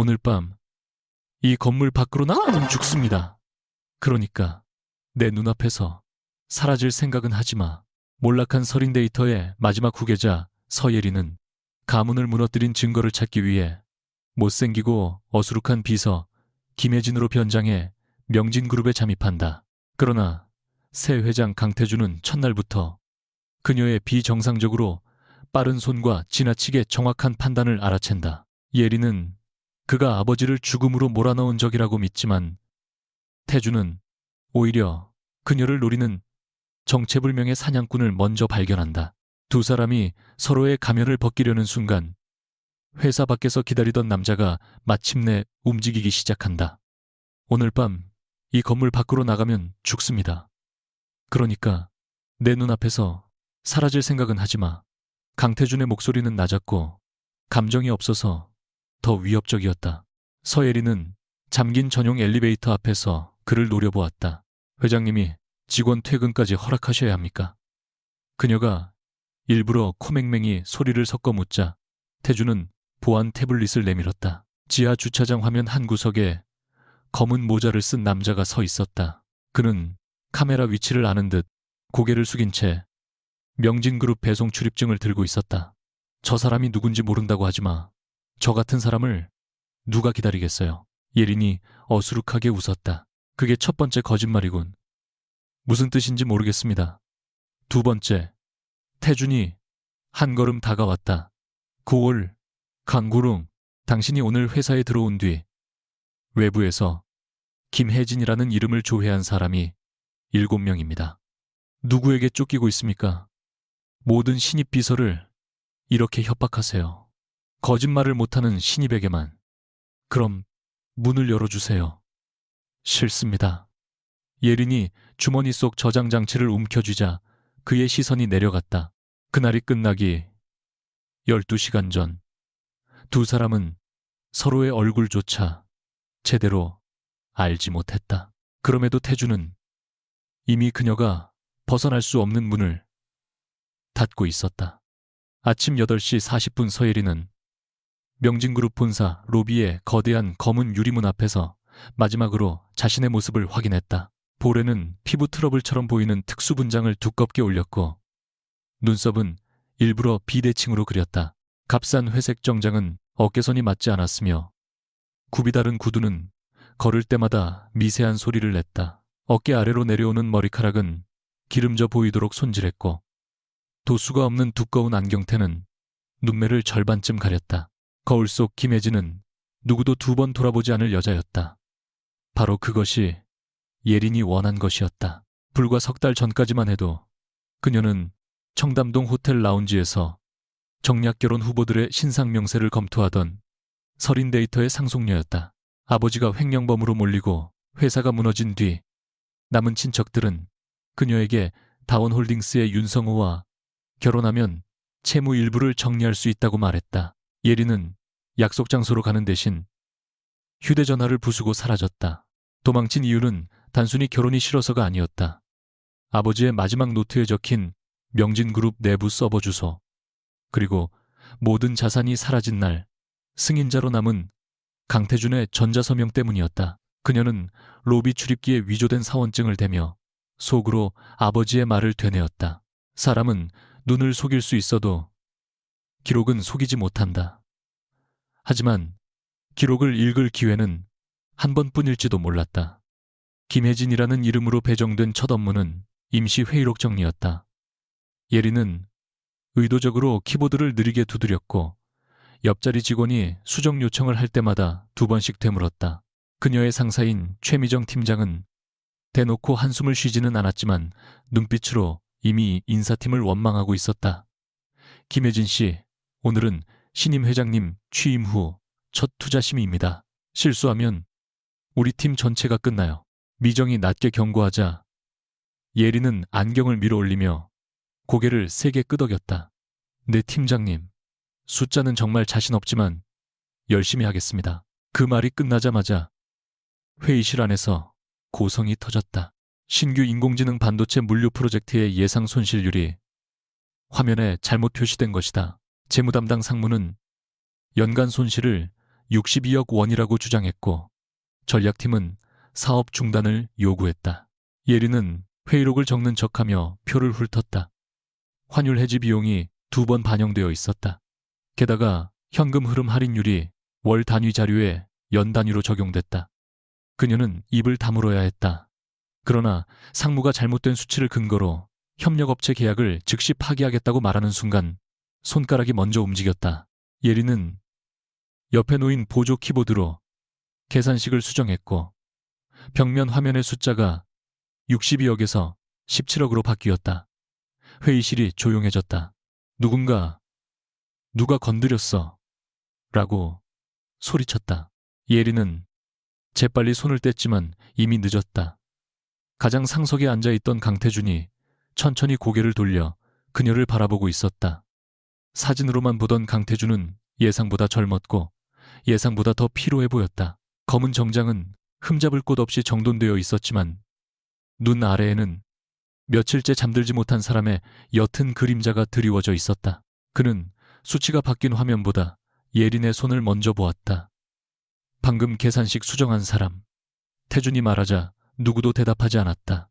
오늘 밤 이 건물 밖으로 나가면 죽습니다. 그러니까 내 눈앞에서 사라질 생각은 하지 마. 몰락한 서린 데이터의 마지막 후계자 서예리는 가문을 무너뜨린 증거를 찾기 위해 못생기고 어수룩한 비서 김혜진으로 변장해 명진그룹에 잠입한다. 그러나 새 회장 강태준은 첫날부터 그녀의 비정상적으로 빠른 손과 지나치게 정확한 판단을 알아챈다. 예리는 그가 아버지를 죽음으로 몰아넣은 적이라고 믿지만 태준은 오히려 그녀를 노리는 정체불명의 사냥꾼을 먼저 발견한다. 두 사람이 서로의 가면을 벗기려는 순간 회사 밖에서 기다리던 남자가 마침내 움직이기 시작한다. 오늘 밤 이 건물 밖으로 나가면 죽습니다. 그러니까 내 눈앞에서 사라질 생각은 하지 마. 강태준의 목소리는 낮았고 감정이 없어서 더 위협적이었다. 서예리는 잠긴 전용 엘리베이터 앞에서 그를 노려보았다. 회장님이 직원 퇴근까지 허락하셔야 합니까? 그녀가 일부러 코맹맹이 소리를 섞어 묻자 태준은 보안 태블릿을 내밀었다. 지하 주차장 화면 한 구석에 검은 모자를 쓴 남자가 서 있었다. 그는 카메라 위치를 아는 듯 고개를 숙인 채 명진그룹 배송 출입증을 들고 있었다. 저 사람이 누군지 모른다고 하지 마. 저 같은 사람을 누가 기다리겠어요. 예린이 어수룩하게 웃었다. 그게 첫 번째 거짓말이군. 무슨 뜻인지 모르겠습니다. 두 번째, 태준이 한 걸음 다가왔다. 9월, 강구릉, 당신이 오늘 회사에 들어온 뒤 외부에서 김혜진이라는 이름을 조회한 사람이 7명입니다. 누구에게 쫓기고 있습니까? 모든 신입 비서를 이렇게 협박하세요. 거짓말을 못하는 신입에게만. 그럼 문을 열어주세요. 싫습니다. 예린이 주머니 속 저장 장치를 움켜쥐자 그의 시선이 내려갔다. 그날이 끝나기 12시간 전, 두 사람은 서로의 얼굴조차 제대로 알지 못했다. 그럼에도 태준은 이미 그녀가 벗어날 수 없는 문을 닫고 있었다. 아침 8시 40분 서예리는 명진그룹 본사 로비의 거대한 검은 유리문 앞에서 마지막으로 자신의 모습을 확인했다. 볼에는 피부 트러블처럼 보이는 특수분장을 두껍게 올렸고 눈썹은 일부러 비대칭으로 그렸다. 값싼 회색 정장은 어깨선이 맞지 않았으며 굽이 다른 구두는 걸을 때마다 미세한 소리를 냈다. 어깨 아래로 내려오는 머리카락은 기름져 보이도록 손질했고 도수가 없는 두꺼운 안경테는 눈매를 절반쯤 가렸다. 거울 속 김혜진은 누구도 두 번 돌아보지 않을 여자였다. 바로 그것이 예린이 원한 것이었다. 불과 석 달 전까지만 해도 그녀는 청담동 호텔 라운지에서 정략결혼 후보들의 신상 명세를 검토하던 서린 데이터의 상속녀였다. 아버지가 횡령범으로 몰리고 회사가 무너진 뒤 남은 친척들은 그녀에게 다원홀딩스의 윤성호와 결혼하면 채무 일부를 정리할 수 있다고 말했다. 예린은 약속 장소로 가는 대신 휴대전화를 부수고 사라졌다. 도망친 이유는 단순히 결혼이 싫어서가 아니었다. 아버지의 마지막 노트에 적힌 명진그룹 내부 서버 주소, 그리고 모든 자산이 사라진 날 승인자로 남은 강태준의 전자서명 때문이었다. 그녀는 로비 출입기에 위조된 사원증을 대며 속으로 아버지의 말을 되뇌었다. 사람은 눈을 속일 수 있어도 기록은 속이지 못한다. 하지만 기록을 읽을 기회는 한 번뿐일지도 몰랐다. 김혜진이라는 이름으로 배정된 첫 업무는 임시 회의록 정리였다. 예린은 의도적으로 키보드를 느리게 두드렸고 옆자리 직원이 수정 요청을 할 때마다 2번씩 되물었다. 그녀의 상사인 최미정 팀장은 대놓고 한숨을 쉬지는 않았지만 눈빛으로 이미 인사팀을 원망하고 있었다. 김혜진 씨, 오늘은 신임 회장님 취임 후 첫 투자심의입니다. 실수하면 우리 팀 전체가 끝나요. 미정이 낮게 경고하자 예린은 안경을 밀어올리며 고개를 세게 끄덕였다. 네, 팀장님. 숫자는 정말 자신 없지만 열심히 하겠습니다. 그 말이 끝나자마자 회의실 안에서 고성이 터졌다. 신규 인공지능 반도체 물류 프로젝트의 예상 손실률이 화면에 잘못 표시된 것이다. 재무담당 상무는 연간 손실을 62억 원이라고 주장했고 전략팀은 사업 중단을 요구했다. 예리는 회의록을 적는 척하며 표를 훑었다. 환율 해지 비용이 2번 반영되어 있었다. 게다가 현금 흐름 할인율이 월 단위 자료에 연 단위로 적용됐다. 그녀는 입을 다물어야 했다. 그러나 상무가 잘못된 수치를 근거로 협력업체 계약을 즉시 파기하겠다고 말하는 순간 손가락이 먼저 움직였다. 예리는 옆에 놓인 보조 키보드로 계산식을 수정했고 벽면 화면의 숫자가 62억에서 17억으로 바뀌었다. 회의실이 조용해졌다. 누가 건드렸어? 라고 소리쳤다. 예리는 재빨리 손을 뗐지만 이미 늦었다. 가장 상석에 앉아있던 강태준이 천천히 고개를 돌려 그녀를 바라보고 있었다. 사진으로만 보던 강태준은 예상보다 젊었고 예상보다 더 피로해 보였다. 검은 정장은 흠잡을 곳 없이 정돈되어 있었지만 눈 아래에는 며칠째 잠들지 못한 사람의 옅은 그림자가 드리워져 있었다. 그는 수치가 바뀐 화면보다 예린의 손을 먼저 보았다. 방금 계산식 수정한 사람. 태준이 말하자 누구도 대답하지 않았다.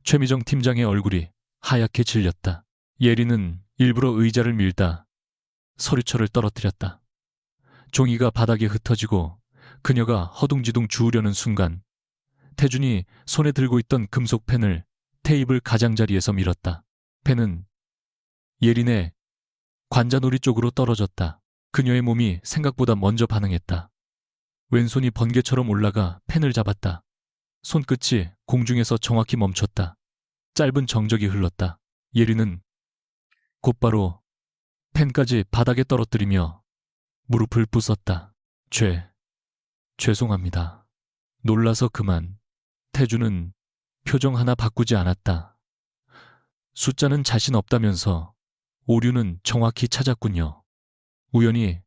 최미정 팀장의 얼굴이 하얗게 질렸다. 예린은 일부러 의자를 밀다 서류철을 떨어뜨렸다. 종이가 바닥에 흩어지고 그녀가 허둥지둥 주우려는 순간 태준이 손에 들고 있던 금속 펜을 테이블 가장자리에서 밀었다. 펜은 예린의 관자놀이 쪽으로 떨어졌다. 그녀의 몸이 생각보다 먼저 반응했다. 왼손이 번개처럼 올라가 펜을 잡았다. 손끝이 공중에서 정확히 멈췄다. 짧은 정적이 흘렀다. 예린은 곧바로 펜까지 바닥에 떨어뜨리며 무릎을 부쉈다. 죄송합니다. 놀라서 그만. 태준은 표정 하나 바꾸지 않았다. 숫자는 자신 없다면서 오류는 정확히 찾았군요. 우연히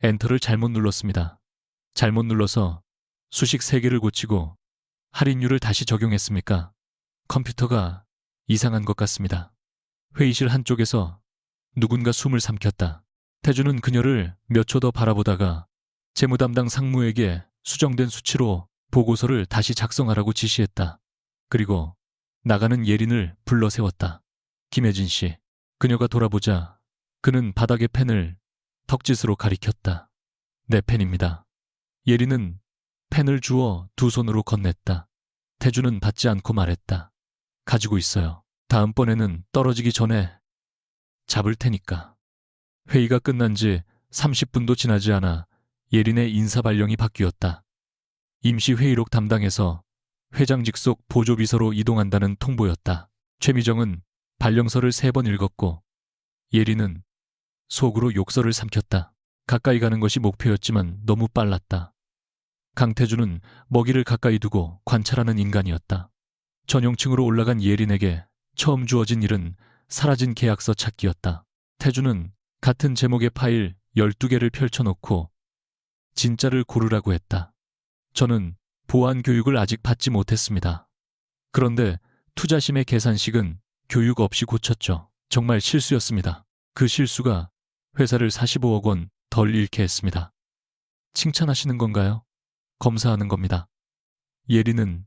엔터를 잘못 눌렀습니다. 잘못 눌러서 수식 3개를 고치고 할인율을 다시 적용했습니까? 컴퓨터가 이상한 것 같습니다. 회의실 한쪽에서 누군가 숨을 삼켰다. 태준은 그녀를 몇 초 더 바라보다가 재무담당 상무에게 수정된 수치로 보고서를 다시 작성하라고 지시했다. 그리고 나가는 예린을 불러 세웠다. 김혜진 씨. 그녀가 돌아보자 그는 바닥의 펜을 턱짓으로 가리켰다. 내 펜입니다. 예린은 펜을 주워 두 손으로 건넸다. 태준은 받지 않고 말했다. 가지고 있어요. 다음번에는 떨어지기 전에 잡을 테니까. 회의가 끝난 지 30분도 지나지 않아 예린의 인사 발령이 바뀌었다. 임시 회의록 담당에서 회장 직속 보조비서로 이동한다는 통보였다. 최미정은 발령서를 3번 읽었고 예린은 속으로 욕설을 삼켰다. 가까이 가는 것이 목표였지만 너무 빨랐다. 강태준은 먹이를 가까이 두고 관찰하는 인간이었다. 전용층으로 올라간 예린에게 처음 주어진 일은 사라진 계약서 찾기였다. 태준은 같은 제목의 파일 12개를 펼쳐놓고 진짜를 고르라고 했다. 저는 보안 교육을 아직 받지 못했습니다. 그런데 투자심의 계산식은 교육 없이 고쳤죠. 정말 실수였습니다. 그 실수가 회사를 45억 원 덜 잃게 했습니다. 칭찬하시는 건가요? 검사하는 겁니다. 예린은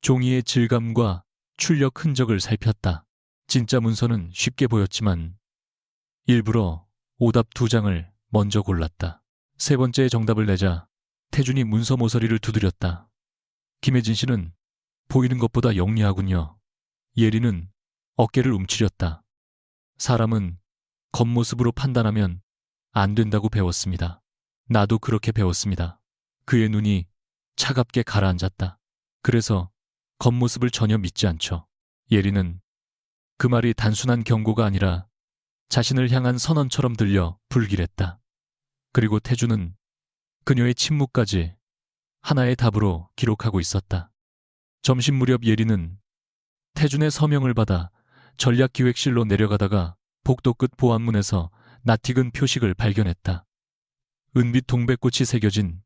종이의 질감과 출력 흔적을 살폈다. 진짜 문서는 쉽게 보였지만 일부러 오답 2장을 먼저 골랐다. 3번째의 정답을 내자 태준이 문서 모서리를 두드렸다. 김혜진 씨는 보이는 것보다 영리하군요. 예린은 어깨를 움츠렸다. 사람은 겉모습으로 판단하면 안 된다고 배웠습니다. 나도 그렇게 배웠습니다. 그의 눈이 차갑게 가라앉았다. 그래서 겉모습을 전혀 믿지 않죠. 예린은 그 말이 단순한 경고가 아니라 자신을 향한 선언처럼 들려 불길했다. 그리고 태준은 그녀의 침묵까지 하나의 답으로 기록하고 있었다. 점심 무렵 예린은 태준의 서명을 받아 전략기획실로 내려가다가 복도 끝 보안문에서 낯익은 표식을 발견했다. 은빛 동백꽃이 새겨진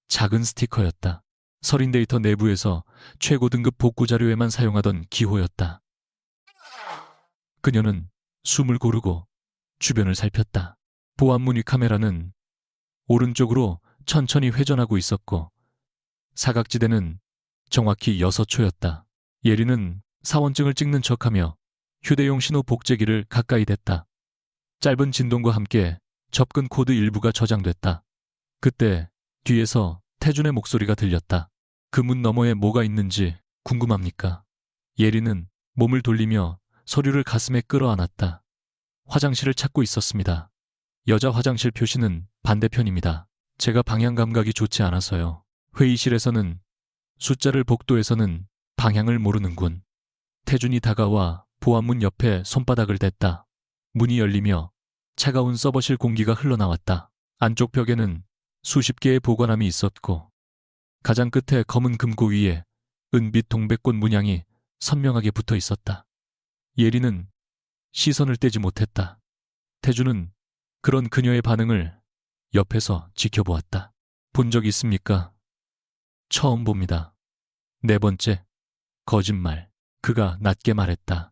작은 스티커였다. 서린데이터 내부에서 최고 등급 복구 자료에만 사용하던 기호였다. 그녀는 숨을 고르고 주변을 살폈다. 보안문 위 카메라는 오른쪽으로 천천히 회전하고 있었고 사각지대는 정확히 6초였다. 예리는 사원증을 찍는 척하며 휴대용 신호 복제기를 가까이 댔다. 짧은 진동과 함께 접근 코드 일부가 저장됐다. 그때 뒤에서 태준의 목소리가 들렸다. 그 문 너머에 뭐가 있는지 궁금합니까? 예리는 몸을 돌리며 서류를 가슴에 끌어안았다. 화장실을 찾고 있었습니다. 여자 화장실 표시는 반대편입니다. 제가 방향 감각이 좋지 않아서요. 회의실에서는 숫자를 복도에서는 방향을 모르는군. 태준이 다가와 보안문 옆에 손바닥을 댔다. 문이 열리며 차가운 서버실 공기가 흘러나왔다. 안쪽 벽에는 수십 개의 보관함이 있었고 가장 끝에 검은 금고 위에 은빛 동백꽃 문양이 선명하게 붙어 있었다. 예리는 시선을 떼지 못했다. 태준은 그런 그녀의 반응을 옆에서 지켜보았다. 본 적 있습니까? 처음 봅니다. 네 번째, 거짓말. 그가 낮게 말했다.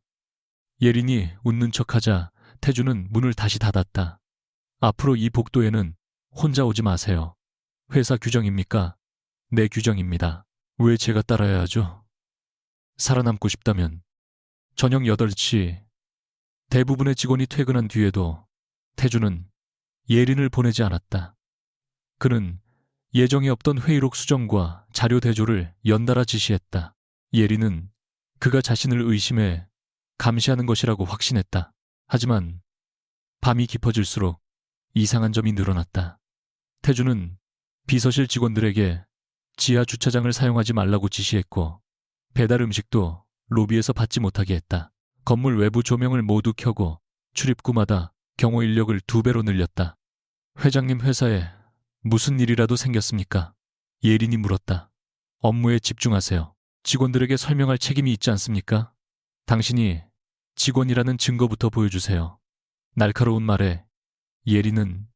예린이 웃는 척하자 태준은 문을 다시 닫았다. 앞으로 이 복도에는 혼자 오지 마세요. 회사 규정입니까? 내 규정입니다. 왜 제가 따라야 하죠? 살아남고 싶다면 저녁 8시 대부분의 직원이 퇴근한 뒤에도 태준은 예린을 보내지 않았다. 그는 예정에 없던 회의록 수정과 자료 대조를 연달아 지시했다. 예린은 그가 자신을 의심해 감시하는 것이라고 확신했다. 하지만 밤이 깊어질수록 이상한 점이 늘어났다. 태준은 비서실 직원들에게 지하 주차장을 사용하지 말라고 지시했고 배달 음식도 로비에서 받지 못하게 했다. 건물 외부 조명을 모두 켜고 출입구마다 경호 인력을 2배로 늘렸다. 회장님 회사에 무슨 일이라도 생겼습니까? 예린이 물었다. 업무에 집중하세요. 직원들에게 설명할 책임이 있지 않습니까? 당신이 직원이라는 증거부터 보여주세요. 날카로운 말에 예린은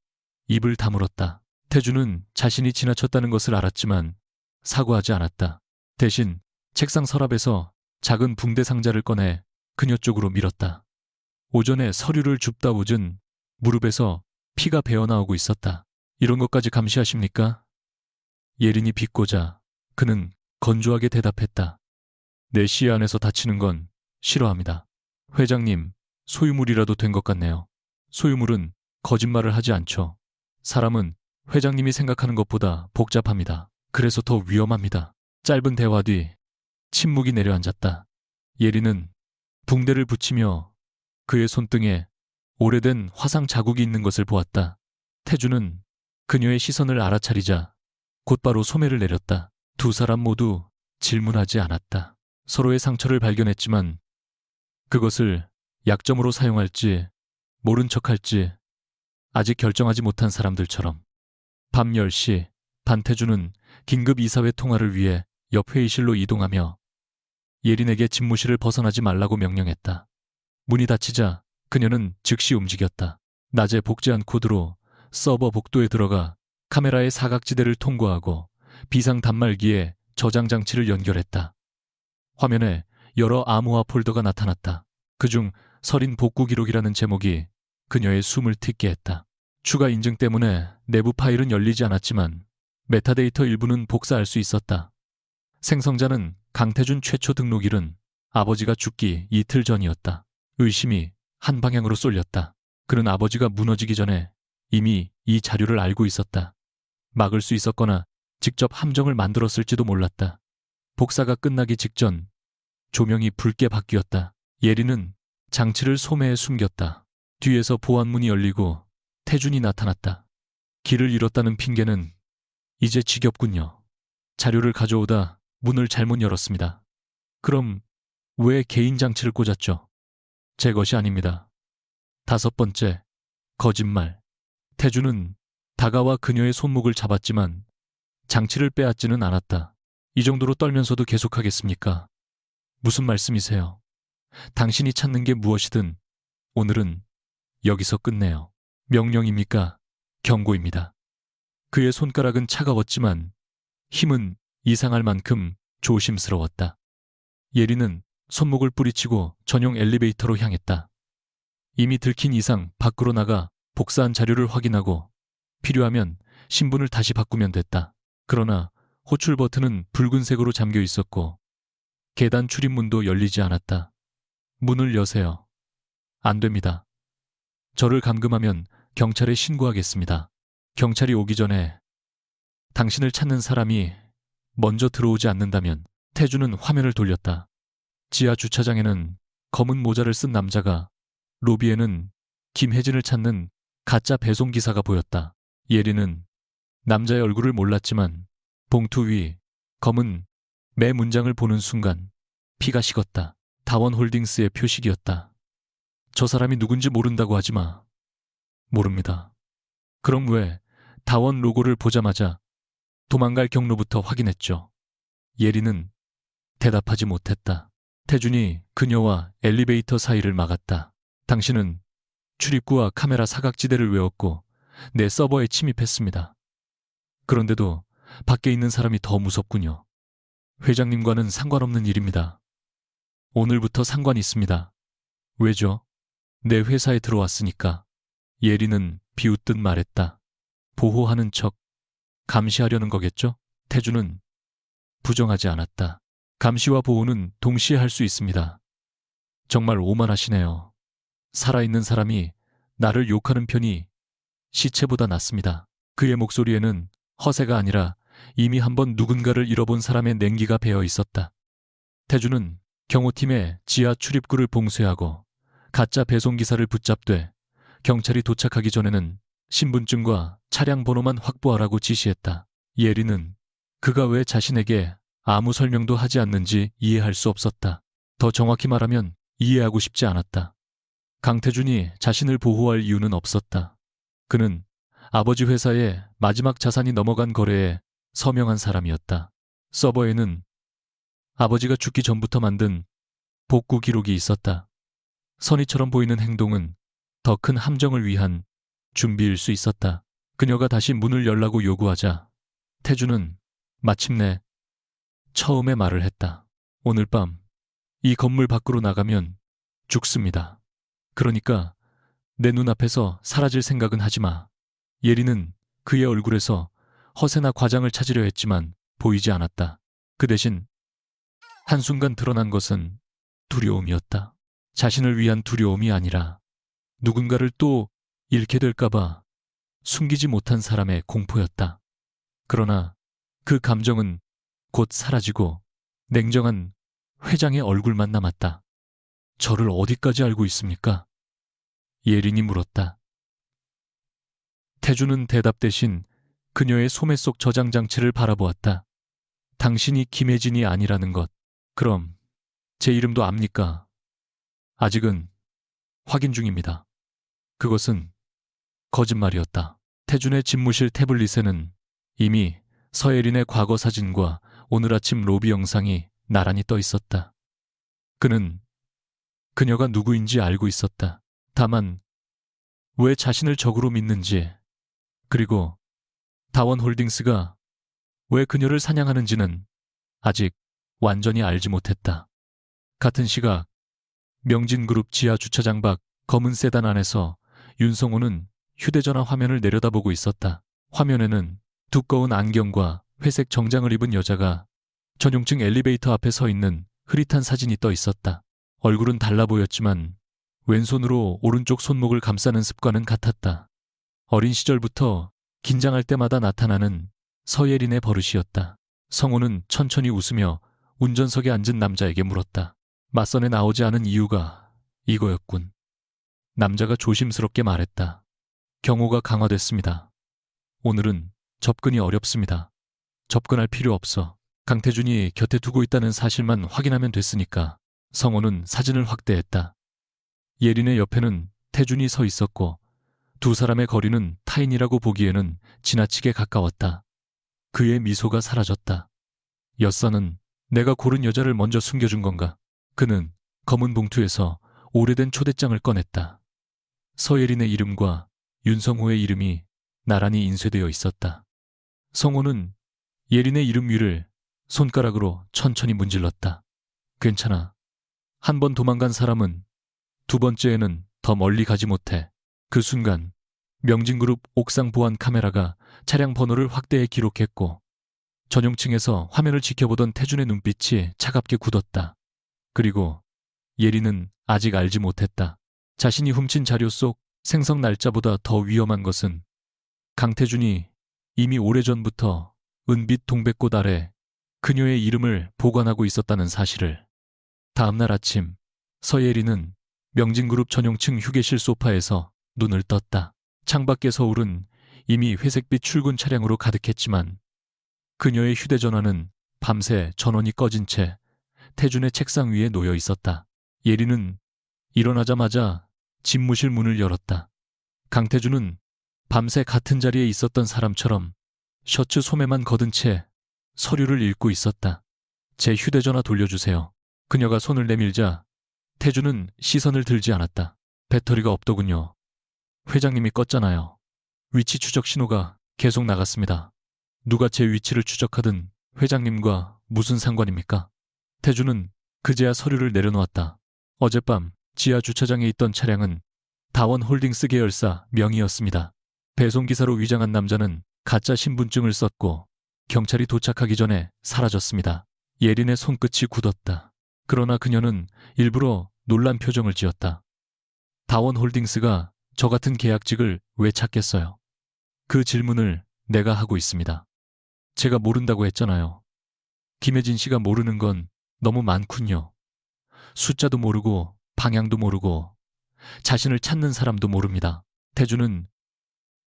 입을 다물었다. 태준은 자신이 지나쳤다는 것을 알았지만 사과하지 않았다. 대신 책상 서랍에서 작은 붕대 상자를 꺼내 그녀 쪽으로 밀었다. 오전에 서류를 줍다 오진 무릎에서 피가 배어나오고 있었다. 이런 것까지 감시하십니까? 예린이 비꼬자 그는 건조하게 대답했다. 내 시야 안에서 다치는 건 싫어합니다. 회장님, 소유물이라도 된 것 같네요. 소유물은 거짓말을 하지 않죠. 사람은 회장님이 생각하는 것보다 복잡합니다. 그래서 더 위험합니다. 짧은 대화 뒤 침묵이 내려앉았다. 예린은 붕대를 붙이며 그의 손등에 오래된 화상 자국이 있는 것을 보았다. 태준은 그녀의 시선을 알아차리자 곧바로 소매를 내렸다. 두 사람 모두 질문하지 않았다. 서로의 상처를 발견했지만 그것을 약점으로 사용할지 모른 척할지 아직 결정하지 못한 사람들처럼. 밤 10시 반태준은 긴급 이사회 통화를 위해 옆 회의실로 이동하며 예린에게 집무실을 벗어나지 말라고 명령했다. 문이 닫히자 그녀는 즉시 움직였다. 낮에 복제한 코드로 서버 복도에 들어가 카메라의 사각지대를 통과하고 비상 단말기에 저장 장치를 연결했다. 화면에 여러 암호화 폴더가 나타났다. 그중 서린 복구 기록이라는 제목이 그녀의 숨을 튑게 했다. 추가 인증 때문에 내부 파일은 열리지 않았지만 메타데이터 일부는 복사할 수 있었다. 생성자는 강태준 최초 등록일은 아버지가 죽기 이틀 전이었다. 의심이 한 방향으로 쏠렸다. 그는 아버지가 무너지기 전에 이미 이 자료를 알고 있었다. 막을 수 있었거나 직접 함정을 만들었을지도 몰랐다. 복사가 끝나기 직전 조명이 붉게 바뀌었다. 예린은 장치를 소매에 숨겼다. 뒤에서 보안문이 열리고 태준이 나타났다. 길을 잃었다는 핑계는 이제 지겹군요. 자료를 가져오다 문을 잘못 열었습니다. 그럼 왜 개인 장치를 꽂았죠? 제 것이 아닙니다. 5번째, 거짓말. 태준은 다가와 그녀의 손목을 잡았지만 장치를 빼앗지는 않았다. 이 정도로 떨면서도 계속하겠습니까? 무슨 말씀이세요? 당신이 찾는 게 무엇이든 오늘은 여기서 끝내요. 명령입니까? 경고입니다. 그의 손가락은 차가웠지만 힘은 이상할 만큼 조심스러웠다. 예린은 손목을 뿌리치고 전용 엘리베이터로 향했다. 이미 들킨 이상 밖으로 나가 복사한 자료를 확인하고 필요하면 신분을 다시 바꾸면 됐다. 그러나 호출 버튼은 붉은색으로 잠겨 있었고 계단 출입문도 열리지 않았다. 문을 여세요. 안 됩니다. 저를 감금하면 경찰에 신고하겠습니다. 경찰이 오기 전에 당신을 찾는 사람이 먼저 들어오지 않는다면. 태주는 화면을 돌렸다. 지하 주차장에는 검은 모자를 쓴 남자가, 로비에는 김혜진을 찾는 가짜 배송기사가 보였다. 예리는 남자의 얼굴을 몰랐지만 봉투 위 검은 매 문장을 보는 순간 피가 식었다. 다원홀딩스의 표식이었다. 저 사람이 누군지 모른다고 하지 마. 모릅니다. 그럼 왜 다원 로고를 보자마자 도망갈 경로부터 확인했죠. 예리는 대답하지 못했다. 태준이 그녀와 엘리베이터 사이를 막았다. 당신은 출입구와 카메라 사각지대를 외웠고 내 서버에 침입했습니다. 그런데도 밖에 있는 사람이 더 무섭군요. 회장님과는 상관없는 일입니다. 오늘부터 상관이 있습니다. 왜죠? 내 회사에 들어왔으니까. 예리는 비웃듯 말했다. 보호하는 척, 감시하려는 거겠죠? 태준은 부정하지 않았다. 감시와 보호는 동시에 할 수 있습니다. 정말 오만하시네요. 살아있는 사람이 나를 욕하는 편이 시체보다 낫습니다. 그의 목소리에는 허세가 아니라 이미 한번 누군가를 잃어본 사람의 냉기가 배어 있었다. 태주는 경호팀의 지하 출입구를 봉쇄하고 가짜 배송기사를 붙잡되 경찰이 도착하기 전에는 신분증과 차량 번호만 확보하라고 지시했다. 예리는 그가 왜 자신에게 아무 설명도 하지 않는지 이해할 수 없었다. 더 정확히 말하면 이해하고 싶지 않았다. 강태준이 자신을 보호할 이유는 없었다. 그는 아버지 회사의 마지막 자산이 넘어간 거래에 서명한 사람이었다. 서버에는 아버지가 죽기 전부터 만든 복구 기록이 있었다. 선의처럼 보이는 행동은 더 큰 함정을 위한 준비일 수 있었다. 그녀가 다시 문을 열라고 요구하자 태주는 마침내 처음에 말을 했다. 오늘 밤 이 건물 밖으로 나가면 죽습니다. 그러니까 내 눈앞에서 사라질 생각은 하지 마. 예리는 그의 얼굴에서 허세나 과장을 찾으려 했지만 보이지 않았다. 그 대신 한순간 드러난 것은 두려움이었다. 자신을 위한 두려움이 아니라 누군가를 또 잃게 될까봐 숨기지 못한 사람의 공포였다. 그러나 그 감정은 곧 사라지고 냉정한 회장의 얼굴만 남았다. 저를 어디까지 알고 있습니까? 예린이 물었다. 태주는 대답 대신 그녀의 소매 속 저장 장치를 바라보았다. 당신이 김혜진이 아니라는 것. 그럼 제 이름도 압니까? 아직은 확인 중입니다. 그것은 거짓말이었다. 태준의 집무실 태블릿에는 이미 서예린의 과거 사진과 오늘 아침 로비 영상이 나란히 떠 있었다. 그는 그녀가 누구인지 알고 있었다. 다만 왜 자신을 적으로 믿는지, 그리고 다원홀딩스가 왜 그녀를 사냥하는지는 아직 완전히 알지 못했다. 같은 시각 명진그룹 지하 주차장 밖 검은 세단 안에서 윤성호는 휴대전화 화면을 내려다보고 있었다. 화면에는 두꺼운 안경과 회색 정장을 입은 여자가 전용층 엘리베이터 앞에 서 있는 흐릿한 사진이 떠 있었다. 얼굴은 달라 보였지만 왼손으로 오른쪽 손목을 감싸는 습관은 같았다. 어린 시절부터 긴장할 때마다 나타나는 서예린의 버릇이었다. 성호는 천천히 웃으며 운전석에 앉은 남자에게 물었다. 맞선에 나오지 않은 이유가 이거였군. 남자가 조심스럽게 말했다. 경호가 강화됐습니다. 오늘은 접근이 어렵습니다. 접근할 필요 없어. 강태준이 곁에 두고 있다는 사실만 확인하면 됐으니까. 성호는 사진을 확대했다. 예린의 옆에는 태준이 서 있었고 두 사람의 거리는 타인이라고 보기에는 지나치게 가까웠다. 그의 미소가 사라졌다. 엿사는 내가 고른 여자를 먼저 숨겨준 건가? 그는 검은 봉투에서 오래된 초대장을 꺼냈다. 서예린의 이름과 윤성호의 이름이 나란히 인쇄되어 있었다. 성호는 예린의 이름 위를 손가락으로 천천히 문질렀다. 괜찮아. 한 번 도망간 사람은 두 번째에는 더 멀리 가지 못해. 그 순간 명진그룹 옥상 보안 카메라가 차량 번호를 확대해 기록했고 전용층에서 화면을 지켜보던 태준의 눈빛이 차갑게 굳었다. 그리고 예리는 아직 알지 못했다. 자신이 훔친 자료 속 생성 날짜보다 더 위험한 것은 강태준이 이미 오래전부터 은빛 동백꽃 아래 그녀의 이름을 보관하고 있었다는 사실을. 다음날 아침 서예리는 명진그룹 전용층 휴게실 소파에서 눈을 떴다. 창밖의 서울은 이미 회색빛 출근 차량으로 가득했지만 그녀의 휴대전화는 밤새 전원이 꺼진 채 태준의 책상 위에 놓여 있었다. 예리는 일어나자마자 집무실 문을 열었다. 강태준은 밤새 같은 자리에 있었던 사람처럼 셔츠 소매만 걷은 채 서류를 읽고 있었다. 제 휴대전화 돌려주세요. 그녀가 손을 내밀자 태준은 시선을 들지 않았다. 배터리가 없더군요. 회장님이 껐잖아요. 위치 추적 신호가 계속 나갔습니다. 누가 제 위치를 추적하든 회장님과 무슨 상관입니까? 태준은 그제야 서류를 내려놓았다. 어젯밤 지하 주차장에 있던 차량은 다원홀딩스 계열사 명의였습니다. 배송기사로 위장한 남자는 가짜 신분증을 썼고 경찰이 도착하기 전에 사라졌습니다. 예린의 손끝이 굳었다. 그러나 그녀는 일부러 놀란 표정을 지었다. 다원홀딩스가 저 같은 계약직을 왜 찾겠어요? 그 질문을 내가 하고 있습니다. 제가 모른다고 했잖아요. 김혜진 씨가 모르는 건 너무 많군요. 숫자도 모르고 방향도 모르고 자신을 찾는 사람도 모릅니다. 태준은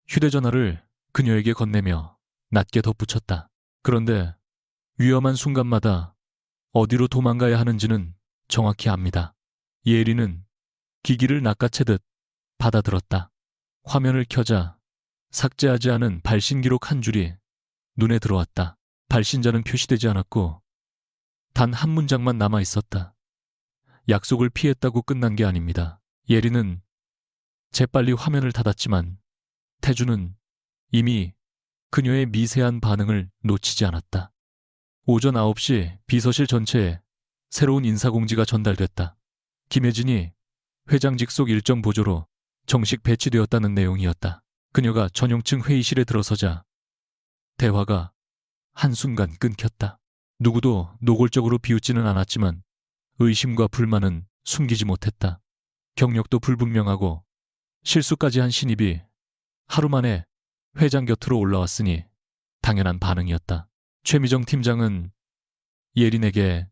휴대전화를 그녀에게 건네며 낮게 덧붙였다. 그런데 위험한 순간마다 어디로 도망가야 하는지는 정확히 압니다. 예리는 기기를 낚아채듯 받아들었다. 화면을 켜자 삭제하지 않은 발신 기록 한 줄이 눈에 들어왔다. 발신자는 표시되지 않았고 단 한 문장만 남아 있었다. 약속을 피했다고 끝난 게 아닙니다. 예리는 재빨리 화면을 닫았지만 태준은 이미 그녀의 미세한 반응을 놓치지 않았다. 오전 9시 비서실 전체에 새로운 인사공지가 전달됐다. 김혜진이 회장직 속 일정 보조로 정식 배치되었다는 내용이었다. 그녀가 전용층 회의실에 들어서자 대화가 한순간 끊겼다. 누구도 노골적으로 비웃지는 않았지만 의심과 불만은 숨기지 못했다. 경력도 불분명하고 실수까지 한 신입이 하루 만에 회장 곁으로 올라왔으니 당연한 반응이었다. 최미정 팀장은 예린에게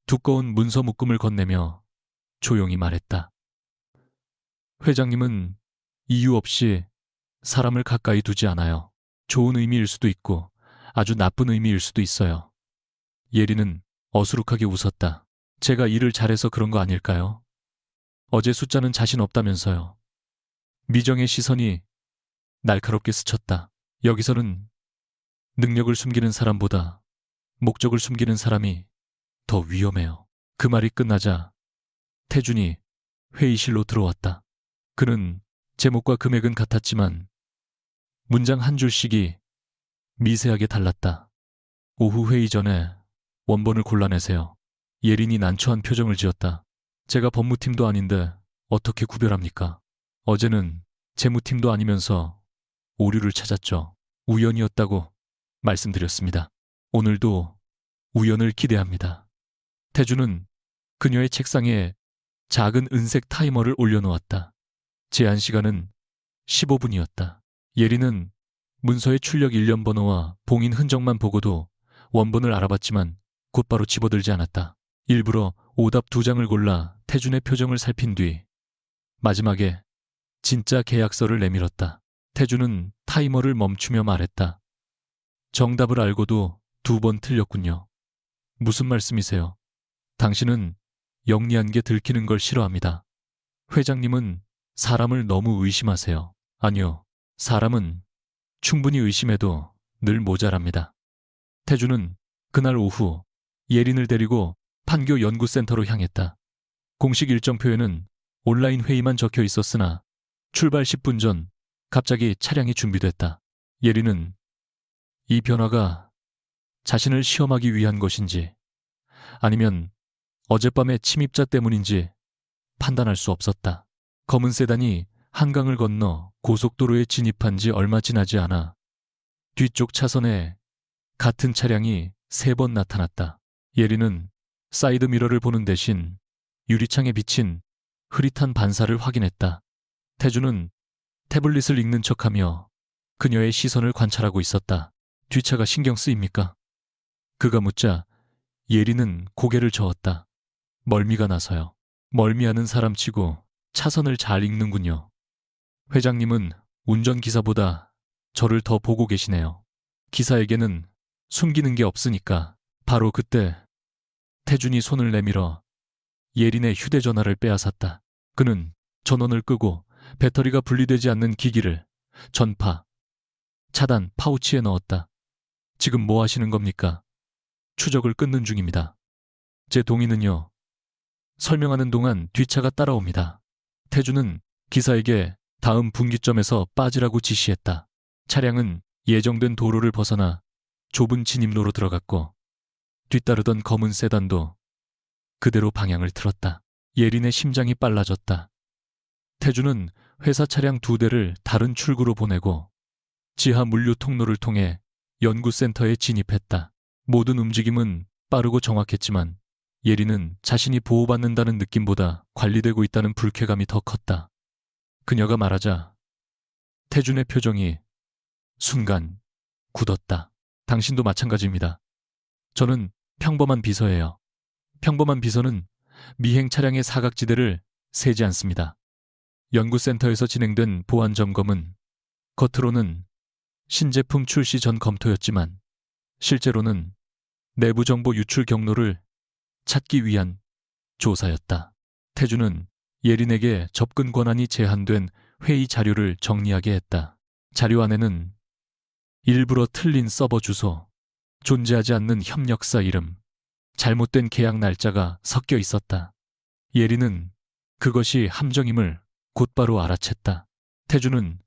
두꺼운 문서 묶음을 건네며 조용히 말했다. 회장님은 이유 없이 사람을 가까이 두지 않아요. 좋은 의미일 수도 있고 아주 나쁜 의미일 수도 있어요. 예린은 어수룩하게 웃었다. 제가 일을 잘해서 그런 거 아닐까요? 어제 숫자는 자신 없다면서요. 미정의 시선이 날카롭게 스쳤다. 여기서는 능력을 숨기는 사람보다 목적을 숨기는 사람이 더 위험해요. 그 말이 끝나자 태준이 회의실로 들어왔다. 그는 제목과 금액은 같았지만 문장 한 줄씩이 미세하게 달랐다. 오후 회의 전에 원본을 골라내세요. 예린이 난처한 표정을 지었다. 제가 법무팀도 아닌데 어떻게 구별합니까? 어제는 재무팀도 아니면서 오류를 찾았죠. 우연이었다고 말씀드렸습니다. 오늘도 우연을 기대합니다. 태준은 그녀의 책상에 작은 은색 타이머를 올려놓았다. 제한 시간은 15분이었다. 예린은 문서의 출력 일련 번호와 봉인 흔적만 보고도 원본을 알아봤지만 곧바로 집어들지 않았다. 일부러 오답 2장을 골라 태준의 표정을 살핀 뒤 마지막에 진짜 계약서를 내밀었다. 태준은 타이머를 멈추며 말했다. 정답을 알고도 2번 틀렸군요. 무슨 말씀이세요? 당신은 영리한 게 들키는 걸 싫어합니다. 회장님은 사람을 너무 의심하세요. 아니요, 사람은 충분히 의심해도 늘 모자랍니다. 태준은 그날 오후 예린을 데리고 판교 연구센터로 향했다. 공식 일정표에는 온라인 회의만 적혀 있었으나 출발 10분 전 갑자기 차량이 준비됐다. 예린은 이 변화가 자신을 시험하기 위한 것인지 아니면 어젯밤의 침입자 때문인지 판단할 수 없었다. 검은 세단이 한강을 건너 고속도로에 진입한 지 얼마 지나지 않아 뒤쪽 차선에 같은 차량이 3번 나타났다. 예리는 사이드 미러를 보는 대신 유리창에 비친 흐릿한 반사를 확인했다. 태주는 태블릿을 읽는 척하며 그녀의 시선을 관찰하고 있었다. 뒤차가 신경 쓰입니까? 그가 묻자 예리는 고개를 저었다. 멀미가 나서요. 멀미하는 사람치고 차선을 잘 읽는군요. 회장님은 운전기사보다 저를 더 보고 계시네요. 기사에게는 숨기는 게 없으니까. 바로 그때 태준이 손을 내밀어 예린의 휴대전화를 빼앗았다. 그는 전원을 끄고 배터리가 분리되지 않는 기기를 전파, 차단, 파우치에 넣었다. 지금 뭐 하시는 겁니까? 추적을 끊는 중입니다. 제 동의는요. 설명하는 동안 뒤차가 따라옵니다. 태주는 기사에게 다음 분기점에서 빠지라고 지시했다. 차량은 예정된 도로를 벗어나 좁은 진입로로 들어갔고 뒤따르던 검은 세단도 그대로 방향을 틀었다. 예린의 심장이 빨라졌다. 태주는 회사 차량 2대를 다른 출구로 보내고 지하 물류 통로를 통해 연구센터에 진입했다. 모든 움직임은 빠르고 정확했지만 예린은 자신이 보호받는다는 느낌보다 관리되고 있다는 불쾌감이 더 컸다. 그녀가 말하자 태준의 표정이 순간 굳었다. 당신도 마찬가지입니다. 저는 평범한 비서예요. 평범한 비서는 미행 차량의 사각지대를 세지 않습니다. 연구센터에서 진행된 보안 점검은 겉으로는 신제품 출시 전 검토였지만 실제로는 내부 정보 유출 경로를 찾기 위한 조사였다. 태주는 예린에게 접근 권한이 제한된 회의 자료를 정리하게 했다. 자료 안에는 일부러 틀린 서버 주소, 존재하지 않는 협력사 이름, 잘못된 계약 날짜가 섞여 있었다. 예린은 그것이 함정임을 곧바로 알아챘다. 태주는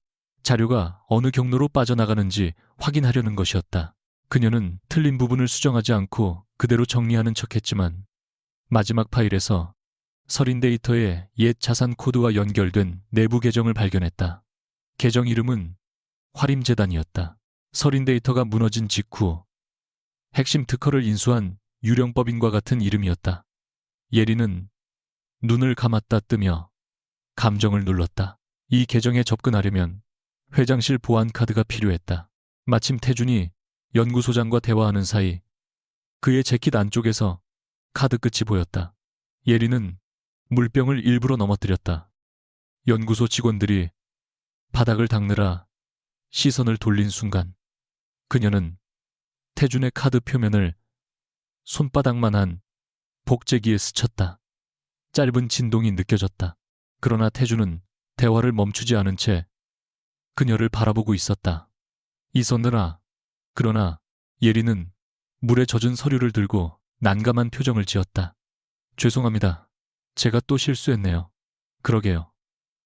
자료가 어느 경로로 빠져나가는지 확인하려는 것이었다. 그녀는 틀린 부분을 수정하지 않고 그대로 정리하는 척했지만 마지막 파일에서 서린 데이터의 옛 자산 코드와 연결된 내부 계정을 발견했다. 계정 이름은 화림재단이었다. 서린 데이터가 무너진 직후 핵심 특허를 인수한 유령법인과 같은 이름이었다. 예린은 눈을 감았다 뜨며 감정을 눌렀다. 이 계정에 접근하려면 회장실 보안 카드가 필요했다. 마침 태준이 연구소장과 대화하는 사이 그의 재킷 안쪽에서 카드 끝이 보였다. 예린은 물병을 일부러 넘어뜨렸다. 연구소 직원들이 바닥을 닦느라 시선을 돌린 순간 그녀는 태준의 카드 표면을 손바닥만한 복제기에 스쳤다. 짧은 진동이 느껴졌다. 그러나 태준은 대화를 멈추지 않은 채 그녀를 바라보고 있었다. 있었느라. 그러나 예린은 물에 젖은 서류를 들고 난감한 표정을 지었다. 죄송합니다. 제가 또 실수했네요. 그러게요.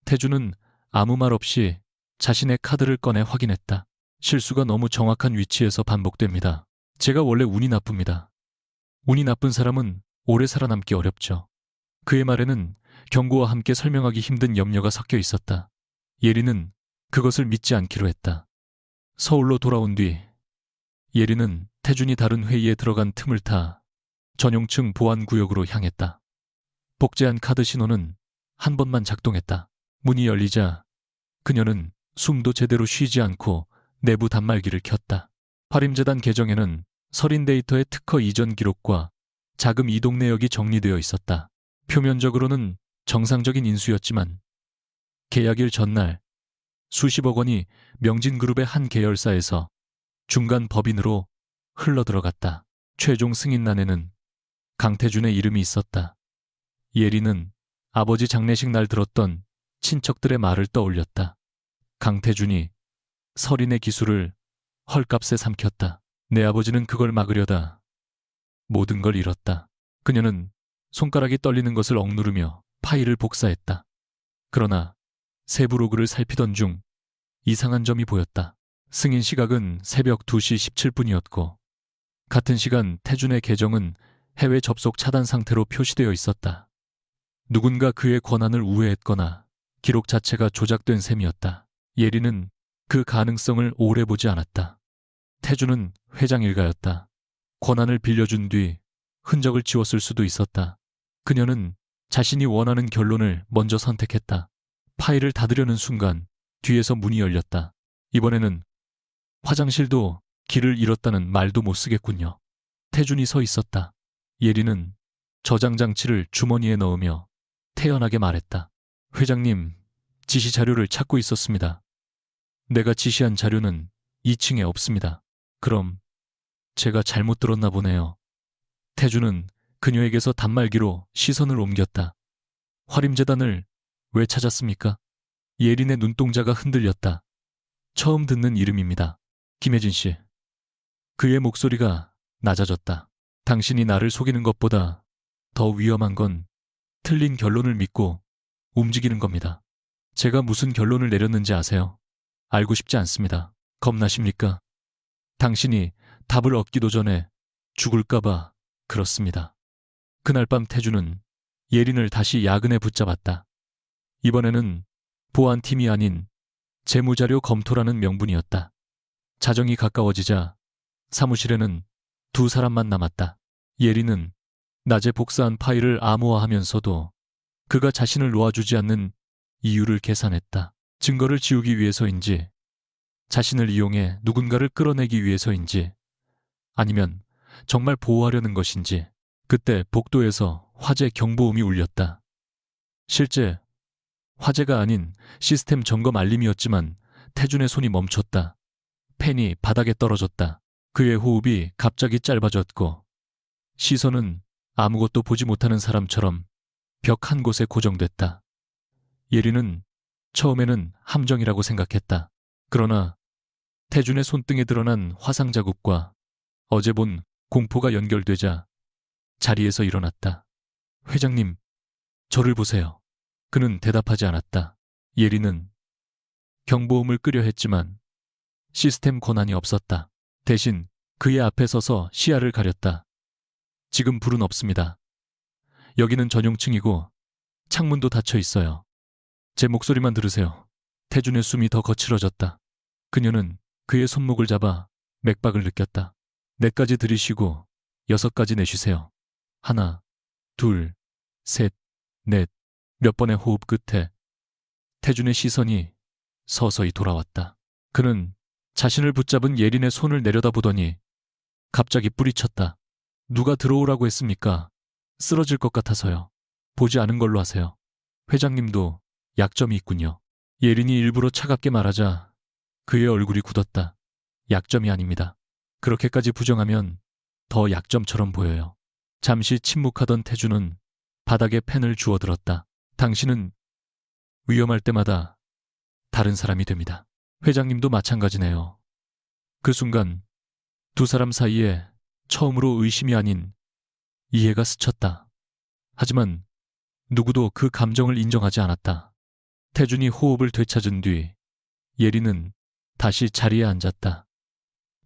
태준은 아무 말 없이 자신의 카드를 꺼내 확인했다. 실수가 너무 정확한 위치에서 반복됩니다. 제가 원래 운이 나쁩니다. 운이 나쁜 사람은 오래 살아남기 어렵죠. 그의 말에는 경고와 함께 설명하기 힘든 염려가 섞여 있었다. 예린은 그것을 믿지 않기로 했다. 서울로 돌아온 뒤 예린은 태준이 다른 회의에 들어간 틈을 타 전용층 보안구역으로 향했다. 복제한 카드 신호는 한 번만 작동했다. 문이 열리자 그녀는 숨도 제대로 쉬지 않고 내부 단말기를 켰다. 화림재단 계정에는 서린 데이터의 특허 이전 기록과 자금 이동 내역이 정리되어 있었다. 표면적으로는 정상적인 인수였지만 계약일 전날 수십억 원이 명진그룹의 한 계열사에서 중간 법인으로 흘러들어갔다. 최종 승인란에는 강태준의 이름이 있었다. 예린은 아버지 장례식 날 들었던 친척들의 말을 떠올렸다. 강태준이 서린의 기술을 헐값에 삼켰다. 내 아버지는 그걸 막으려다 모든 걸 잃었다. 그녀는 손가락이 떨리는 것을 억누르며 파일을 복사했다. 그러나 세부 로그를 살피던 중 이상한 점이 보였다. 승인 시각은 새벽 2시 17분이었고 같은 시간 태준의 계정은 해외 접속 차단 상태로 표시되어 있었다. 누군가 그의 권한을 우회했거나 기록 자체가 조작된 셈이었다. 예리는 그 가능성을 오래 보지 않았다. 태주는 회장 일가였다. 권한을 빌려준 뒤 흔적을 지웠을 수도 있었다. 그녀는 자신이 원하는 결론을 먼저 선택했다. 파일을 닫으려는 순간 뒤에서 문이 열렸다. 이번에는 화장실도 길을 잃었다는 말도 못 쓰겠군요. 태준이 서 있었다. 예리는 저장 장치를 주머니에 넣으며 태연하게 말했다. 회장님, 지시 자료를 찾고 있었습니다. 내가 지시한 자료는 2층에 없습니다. 그럼 제가 잘못 들었나 보네요. 태준은 그녀에게서 단말기로 시선을 옮겼다. 화림재단을 왜 찾았습니까? 예린의 눈동자가 흔들렸다. 처음 듣는 이름입니다. 김혜진 씨. 그의 목소리가 낮아졌다. 당신이 나를 속이는 것보다 더 위험한 건 틀린 결론을 믿고 움직이는 겁니다. 제가 무슨 결론을 내렸는지 아세요? 알고 싶지 않습니다. 겁나십니까? 당신이 답을 얻기도 전에 죽을까봐 그렇습니다. 그날 밤 태주는 예린을 다시 야근에 붙잡았다. 이번에는 보안팀이 아닌 재무자료 검토라는 명분이었다. 자정이 가까워지자 사무실에는 두 사람만 남았다. 예린은 낮에 복사한 파일을 암호화하면서도 그가 자신을 놓아주지 않는 이유를 계산했다. 증거를 지우기 위해서인지, 자신을 이용해 누군가를 끌어내기 위해서인지, 아니면 정말 보호하려는 것인지. 그때 복도에서 화재 경보음이 울렸다. 실제 화재가 아닌 시스템 점검 알림이었지만 태준의 손이 멈췄다. 펜이 바닥에 떨어졌다. 그의 호흡이 갑자기 짧아졌고 시선은 아무것도 보지 못하는 사람처럼 벽 한 곳에 고정됐다. 예리는 처음에는 함정이라고 생각했다. 그러나 태준의 손등에 드러난 화상 자국과 어제 본 공포가 연결되자 자리에서 일어났다. 회장님, 저를 보세요. 그는 대답하지 않았다. 예리는 경보음을 끄려 했지만 시스템 권한이 없었다. 대신 그의 앞에 서서 시야를 가렸다. 지금 불은 없습니다. 여기는 전용층이고 창문도 닫혀 있어요. 제 목소리만 들으세요. 태준의 숨이 더 거칠어졌다. 그녀는 그의 손목을 잡아 맥박을 느꼈다. 4가지 들이쉬고 6가지 내쉬세요. 하나, 둘, 셋, 넷. 몇 번의 호흡 끝에 태준의 시선이 서서히 돌아왔다. 그는 자신을 붙잡은 예린의 손을 내려다보더니 갑자기 뿌리쳤다. 누가 들어오라고 했습니까? 쓰러질 것 같아서요. 보지 않은 걸로 하세요. 회장님도 약점이 있군요. 예린이 일부러 차갑게 말하자 그의 얼굴이 굳었다. 약점이 아닙니다. 그렇게까지 부정하면 더 약점처럼 보여요. 잠시 침묵하던 태준은 바닥에 펜을 주워들었다. 당신은 위험할 때마다 다른 사람이 됩니다. 회장님도 마찬가지네요. 그 순간 두 사람 사이에 처음으로 의심이 아닌 이해가 스쳤다. 하지만 누구도 그 감정을 인정하지 않았다. 태준이 호흡을 되찾은 뒤 예리는 다시 자리에 앉았다.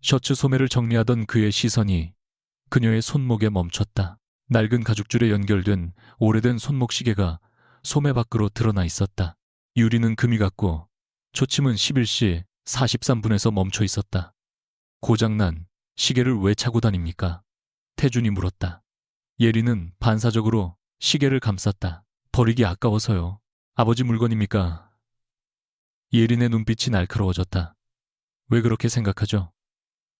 셔츠 소매를 정리하던 그의 시선이 그녀의 손목에 멈췄다. 낡은 가죽줄에 연결된 오래된 손목 시계가 소매 밖으로 드러나 있었다. 유리는 금이 같고 초침은 11시 43분에서 멈춰 있었다. 고장난 시계를 왜 차고 다닙니까? 태준이 물었다. 예리는 반사적으로 시계를 감쌌다. 버리기 아까워서요. 아버지 물건입니까? 예린의 눈빛이 날카로워졌다. 왜 그렇게 생각하죠?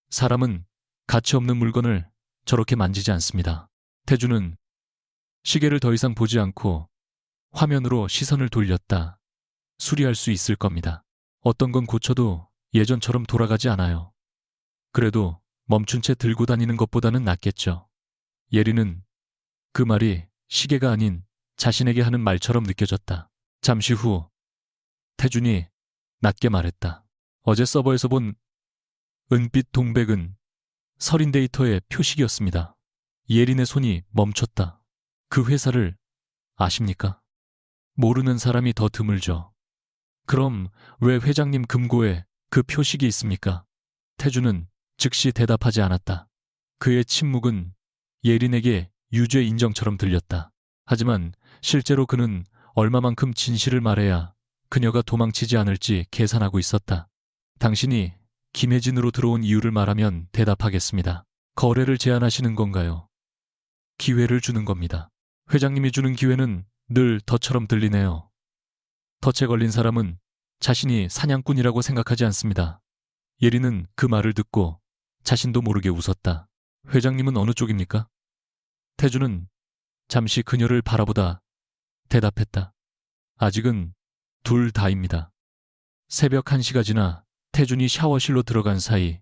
사람은 가치 없는 물건을 저렇게 만지지 않습니다. 태준은 시계를 더 이상 보지 않고 화면으로 시선을 돌렸다. 수리할 수 있을 겁니다. 어떤 건 고쳐도 예전처럼 돌아가지 않아요. 그래도 멈춘 채 들고 다니는 것보다는 낫겠죠. 예리는 그 말이 시계가 아닌 자신에게 하는 말처럼 느껴졌다. 잠시 후 태준이 낮게 말했다. 어제 서버에서 본 은빛 동백은 서린 데이터의 표식이었습니다. 예린의 손이 멈췄다. 그 회사를 아십니까? 모르는 사람이 더 드물죠. 그럼 왜 회장님 금고에 그 표식이 있습니까? 태준은 즉시 대답하지 않았다. 그의 침묵은 예린에게 유죄 인정처럼 들렸다. 하지만 실제로 그는 얼마만큼 진실을 말해야 그녀가 도망치지 않을지 계산하고 있었다. 당신이 김혜진으로 들어온 이유를 말하면 대답하겠습니다. 거래를 제안하시는 건가요? 기회를 주는 겁니다. 회장님이 주는 기회는 늘 덫처럼 들리네요. 덫에 걸린 사람은 자신이 사냥꾼이라고 생각하지 않습니다. 예리는 그 말을 듣고 자신도 모르게 웃었다. 회장님은 어느 쪽입니까? 태주는 잠시 그녀를 바라보다 대답했다. 아직은 둘 다입니다. 새벽 1시가 지나 태준이 샤워실로 들어간 사이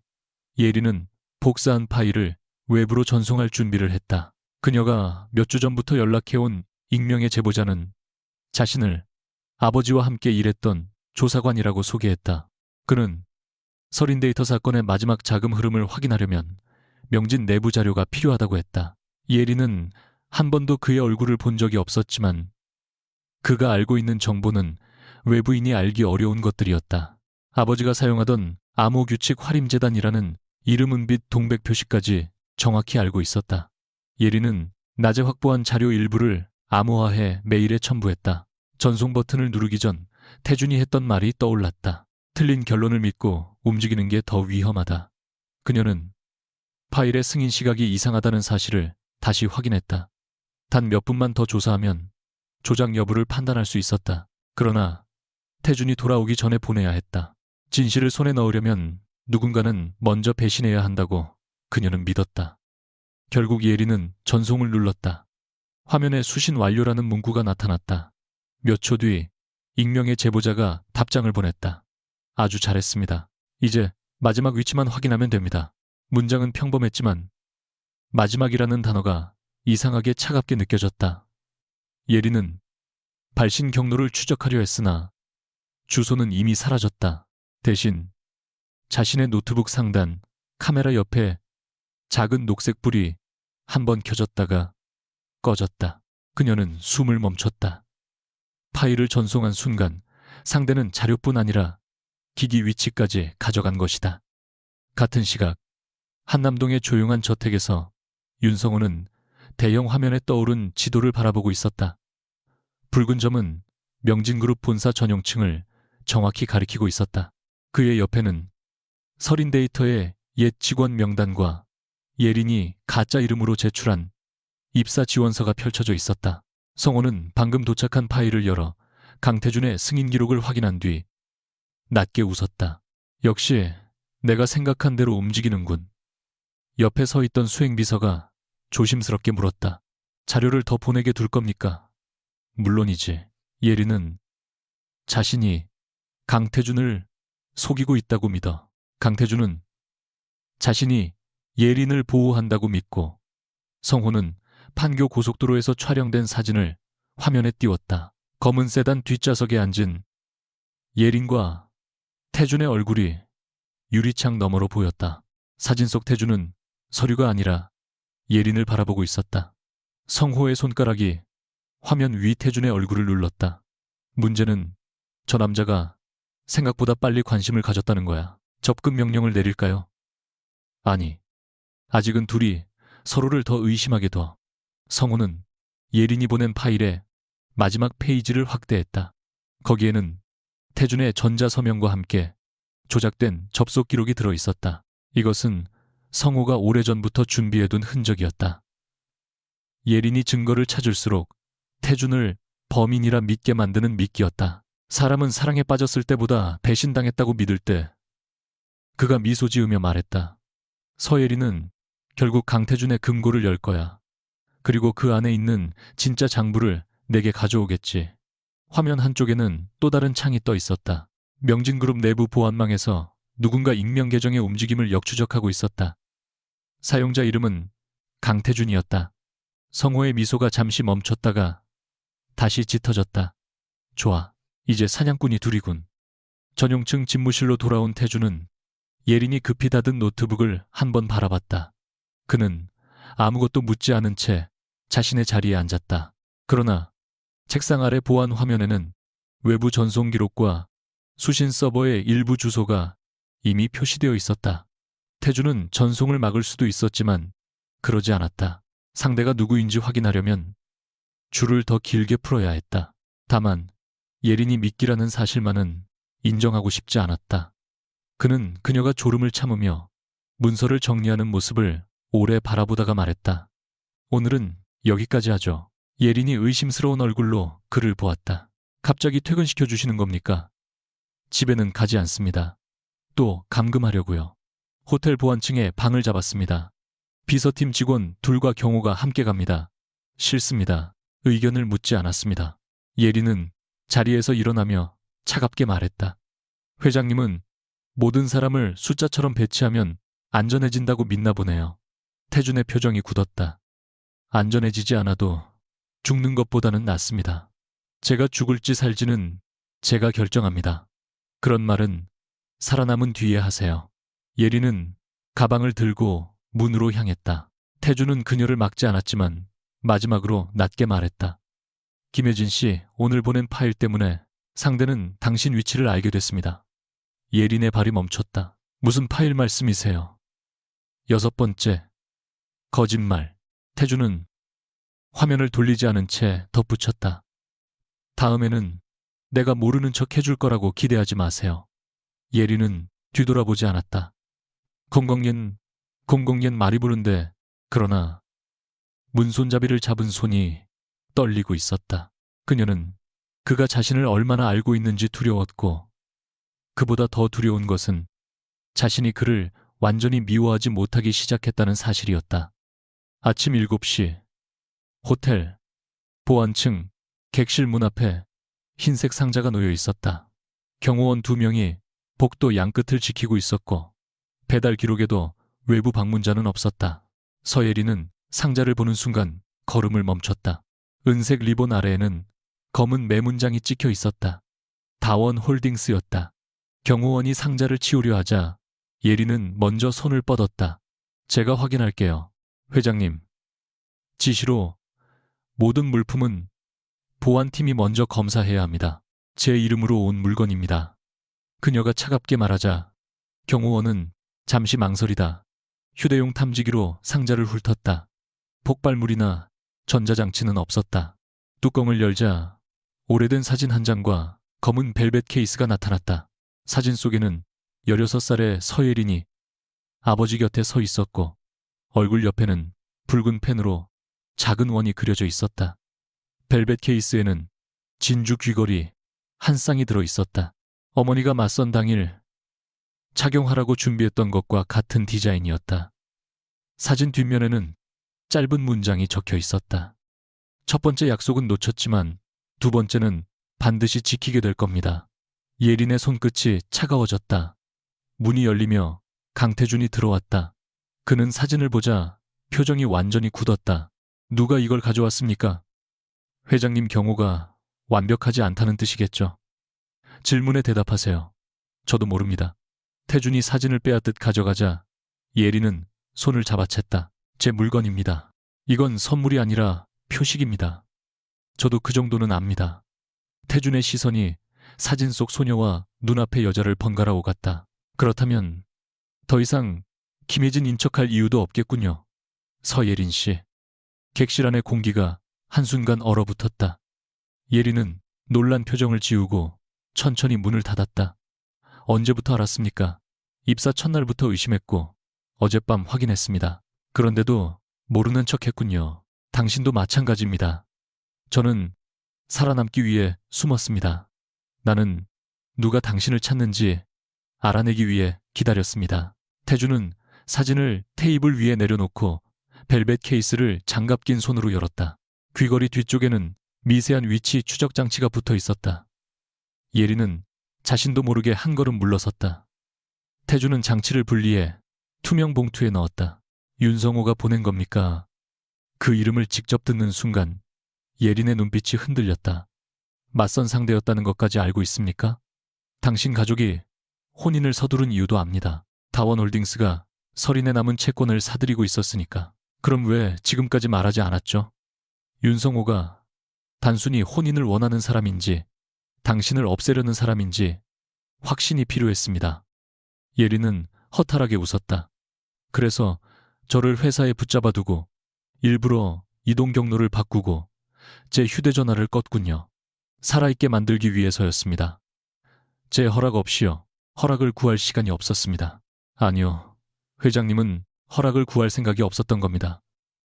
예리는 복사한 파일을 외부로 전송할 준비를 했다. 그녀가 몇 주 전부터 연락해온 익명의 제보자는 자신을 아버지와 함께 일했던 조사관이라고 소개했다. 그는 서린 데이터 사건의 마지막 자금 흐름을 확인하려면 명진 내부 자료가 필요하다고 했다. 예리는 한 번도 그의 얼굴을 본 적이 없었지만 그가 알고 있는 정보는 외부인이 알기 어려운 것들이었다. 아버지가 사용하던 암호규칙 활임재단이라는 이름은빛 동백 표시까지 정확히 알고 있었다. 예리는 낮에 확보한 자료 일부를 암호화해 메일에 첨부했다. 전송 버튼을 누르기 전 태준이 했던 말이 떠올랐다. 틀린 결론을 믿고 움직이는 게 더 위험하다. 그녀는 파일의 승인 시각이 이상하다는 사실을 다시 확인했다. 단 몇 분만 더 조사하면 조작 여부를 판단할 수 있었다. 그러나 태준이 돌아오기 전에 보내야 했다. 진실을 손에 넣으려면 누군가는 먼저 배신해야 한다고 그녀는 믿었다. 결국 예리는 전송을 눌렀다. 화면에 수신 완료라는 문구가 나타났다. 몇 초 뒤 익명의 제보자가 답장을 보냈다. 아주 잘했습니다. 이제 마지막 위치만 확인하면 됩니다. 문장은 평범했지만 마지막이라는 단어가 이상하게 차갑게 느껴졌다. 예리는 발신 경로를 추적하려 했으나 주소는 이미 사라졌다. 대신 자신의 노트북 상단 카메라 옆에 작은 녹색 불이 한 번 켜졌다가 꺼졌다. 그녀는 숨을 멈췄다. 파일을 전송한 순간 상대는 자료뿐 아니라 기기 위치까지 가져간 것이다. 같은 시각 한남동의 조용한 저택에서 윤성호는 대형 화면에 떠오른 지도를 바라보고 있었다. 붉은 점은 명진그룹 본사 전용층을 정확히 가리키고 있었다. 그의 옆에는 서린 데이터의 옛 직원 명단과 예린이 가짜 이름으로 제출한 입사 지원서가 펼쳐져 있었다. 성호는 방금 도착한 파일을 열어 강태준의 승인 기록을 확인한 뒤 낮게 웃었다. 역시 내가 생각한 대로 움직이는군. 옆에 서 있던 수행비서가 조심스럽게 물었다. 자료를 더 보내게 둘 겁니까? 물론이지. 예리는 자신이 강태준을 속이고 있다고 믿어. 강태준은 자신이 예린을 보호한다고 믿고 성호는 판교 고속도로에서 촬영된 사진을 화면에 띄웠다. 검은 세단 뒷좌석에 앉은 예린과 태준의 얼굴이 유리창 너머로 보였다. 사진 속 태준은 서류가 아니라 예린을 바라보고 있었다. 성호의 손가락이 화면 위 태준의 얼굴을 눌렀다. 문제는 저 남자가 생각보다 빨리 관심을 가졌다는 거야. 접근 명령을 내릴까요? 아니, 아직은 둘이 서로를 더 의심하게 둬. 성호는 예린이 보낸 파일의 마지막 페이지를 확대했다. 거기에는 태준의 전자서명과 함께 조작된 접속 기록이 들어있었다. 이것은 성호가 오래전부터 준비해둔 흔적이었다. 예린이 증거를 찾을수록 태준을 범인이라 믿게 만드는 미끼였다. 사람은 사랑에 빠졌을 때보다 배신당했다고 믿을 때 그가 미소 지으며 말했다. 서예린은 결국 강태준의 금고를 열 거야. 그리고 그 안에 있는 진짜 장부를 내게 가져오겠지. 화면 한쪽에는 또 다른 창이 떠 있었다. 명진그룹 내부 보안망에서 누군가 익명 계정의 움직임을 역추적하고 있었다. 사용자 이름은 강태준이었다. 성호의 미소가 잠시 멈췄다가 다시 짙어졌다. 좋아, 이제 사냥꾼이 둘이군. 전용층 집무실로 돌아온 태준은 예린이 급히 닫은 노트북을 한번 바라봤다. 그는 아무것도 묻지 않은 채 자신의 자리에 앉았다. 그러나 책상 아래 보안 화면에는 외부 전송 기록과 수신 서버의 일부 주소가 이미 표시되어 있었다. 태준은 전송을 막을 수도 있었지만 그러지 않았다. 상대가 누구인지 확인하려면 줄을 더 길게 풀어야 했다. 다만 예린이 미끼라는 사실만은 인정하고 싶지 않았다. 그는 그녀가 졸음을 참으며 문서를 정리하는 모습을 오래 바라보다가 말했다. 오늘은 여기까지 하죠. 예린이 의심스러운 얼굴로 그를 보았다. 갑자기 퇴근시켜 주시는 겁니까? 집에는 가지 않습니다. 또 감금하려고요. 호텔 보안층에 방을 잡았습니다. 비서팀 직원 둘과 경호가 함께 갑니다. 싫습니다. 의견을 묻지 않았습니다. 예린은 자리에서 일어나며 차갑게 말했다. 회장님은 모든 사람을 숫자처럼 배치하면 안전해진다고 믿나 보네요. 태준의 표정이 굳었다. 안전해지지 않아도 죽는 것보다는 낫습니다. 제가 죽을지 살지는 제가 결정합니다. 그런 말은 살아남은 뒤에 하세요. 예린은 가방을 들고 문으로 향했다. 태준은 그녀를 막지 않았지만 마지막으로 낮게 말했다. 김혜진 씨, 오늘 보낸 파일 때문에 상대는 당신 위치를 알게 됐습니다. 예린의 발이 멈췄다. 무슨 파일 말씀이세요? 6번째. 거짓말. 태준은 화면을 돌리지 않은 채 덧붙였다. 다음에는 내가 모르는 척 해줄 거라고 기대하지 마세요. 예린은 뒤돌아보지 않았다. 공공옌 말이 부른데 그러나 문손잡이를 잡은 손이 떨리고 있었다. 그녀는 그가 자신을 얼마나 알고 있는지 두려웠고 그보다 더 두려운 것은 자신이 그를 완전히 미워하지 못하기 시작했다는 사실이었다. 아침 7시 호텔 보안층 객실 문 앞에 흰색 상자가 놓여 있었다. 경호원 2명이 복도 양끝을 지키고 있었고 배달 기록에도 외부 방문자는 없었다. 서예린은 상자를 보는 순간 걸음을 멈췄다. 은색 리본 아래에는 검은 매문장이 찍혀 있었다. 다원 홀딩스였다. 경호원이 상자를 치우려 하자 예린은 먼저 손을 뻗었다. 제가 확인할게요. 회장님. 지시로 모든 물품은 보안팀이 먼저 검사해야 합니다. 제 이름으로 온 물건입니다. 그녀가 차갑게 말하자 경호원은 잠시 망설이다 휴대용 탐지기로 상자를 훑었다. 폭발물이나 전자장치는 없었다. 뚜껑을 열자 오래된 사진 한 장과 검은 벨벳 케이스가 나타났다. 사진 속에는 16살의 서예린이 아버지 곁에 서 있었고 얼굴 옆에는 붉은 펜으로 작은 원이 그려져 있었다. 벨벳 케이스에는 진주 귀걸이 한 쌍이 들어 있었다. 어머니가 맞선 당일 착용하라고 준비했던 것과 같은 디자인이었다. 사진 뒷면에는 짧은 문장이 적혀 있었다. 첫 번째 약속은 놓쳤지만 두 번째는 반드시 지키게 될 겁니다. 예린의 손끝이 차가워졌다. 문이 열리며 강태준이 들어왔다. 그는 사진을 보자 표정이 완전히 굳었다. 누가 이걸 가져왔습니까? 회장님 경호가 완벽하지 않다는 뜻이겠죠. 질문에 대답하세요. 저도 모릅니다. 태준이 사진을 빼앗듯 가져가자 예린은 손을 잡아챘다. 제 물건입니다. 이건 선물이 아니라 표식입니다. 저도 그 정도는 압니다. 태준의 시선이 사진 속 소녀와 눈앞의 여자를 번갈아 오갔다. 그렇다면 더 이상 김혜진 인척할 이유도 없겠군요. 서예린 씨. 객실 안의 공기가 한순간 얼어붙었다. 예린은 놀란 표정을 지우고 천천히 문을 닫았다. 언제부터 알았습니까? 입사 첫날부터 의심했고 어젯밤 확인했습니다. 그런데도 모르는 척했군요. 당신도 마찬가지입니다. 저는 살아남기 위해 숨었습니다. 나는 누가 당신을 찾는지 알아내기 위해 기다렸습니다. 태준은 사진을 테이블 위에 내려놓고 벨벳 케이스를 장갑 낀 손으로 열었다. 귀걸이 뒤쪽에는 미세한 위치 추적 장치가 붙어 있었다. 예린은 자신도 모르게 한 걸음 물러섰다. 태준은 장치를 분리해 투명 봉투에 넣었다. 윤성호가 보낸 겁니까? 그 이름을 직접 듣는 순간 예린의 눈빛이 흔들렸다. 맞선 상대였다는 것까지 알고 있습니까? 당신 가족이 혼인을 서두른 이유도 압니다. 다원홀딩스가 서린에 남은 채권을 사들이고 있었으니까. 그럼 왜 지금까지 말하지 않았죠? 윤성호가 단순히 혼인을 원하는 사람인지 당신을 없애려는 사람인지 확신이 필요했습니다. 예린은 허탈하게 웃었다. 그래서 저를 회사에 붙잡아 두고 일부러 이동 경로를 바꾸고 제 휴대전화를 껐군요. 살아있게 만들기 위해서였습니다. 제 허락 없이요. 허락을 구할 시간이 없었습니다. 아니요. 회장님은 허락을 구할 생각이 없었던 겁니다.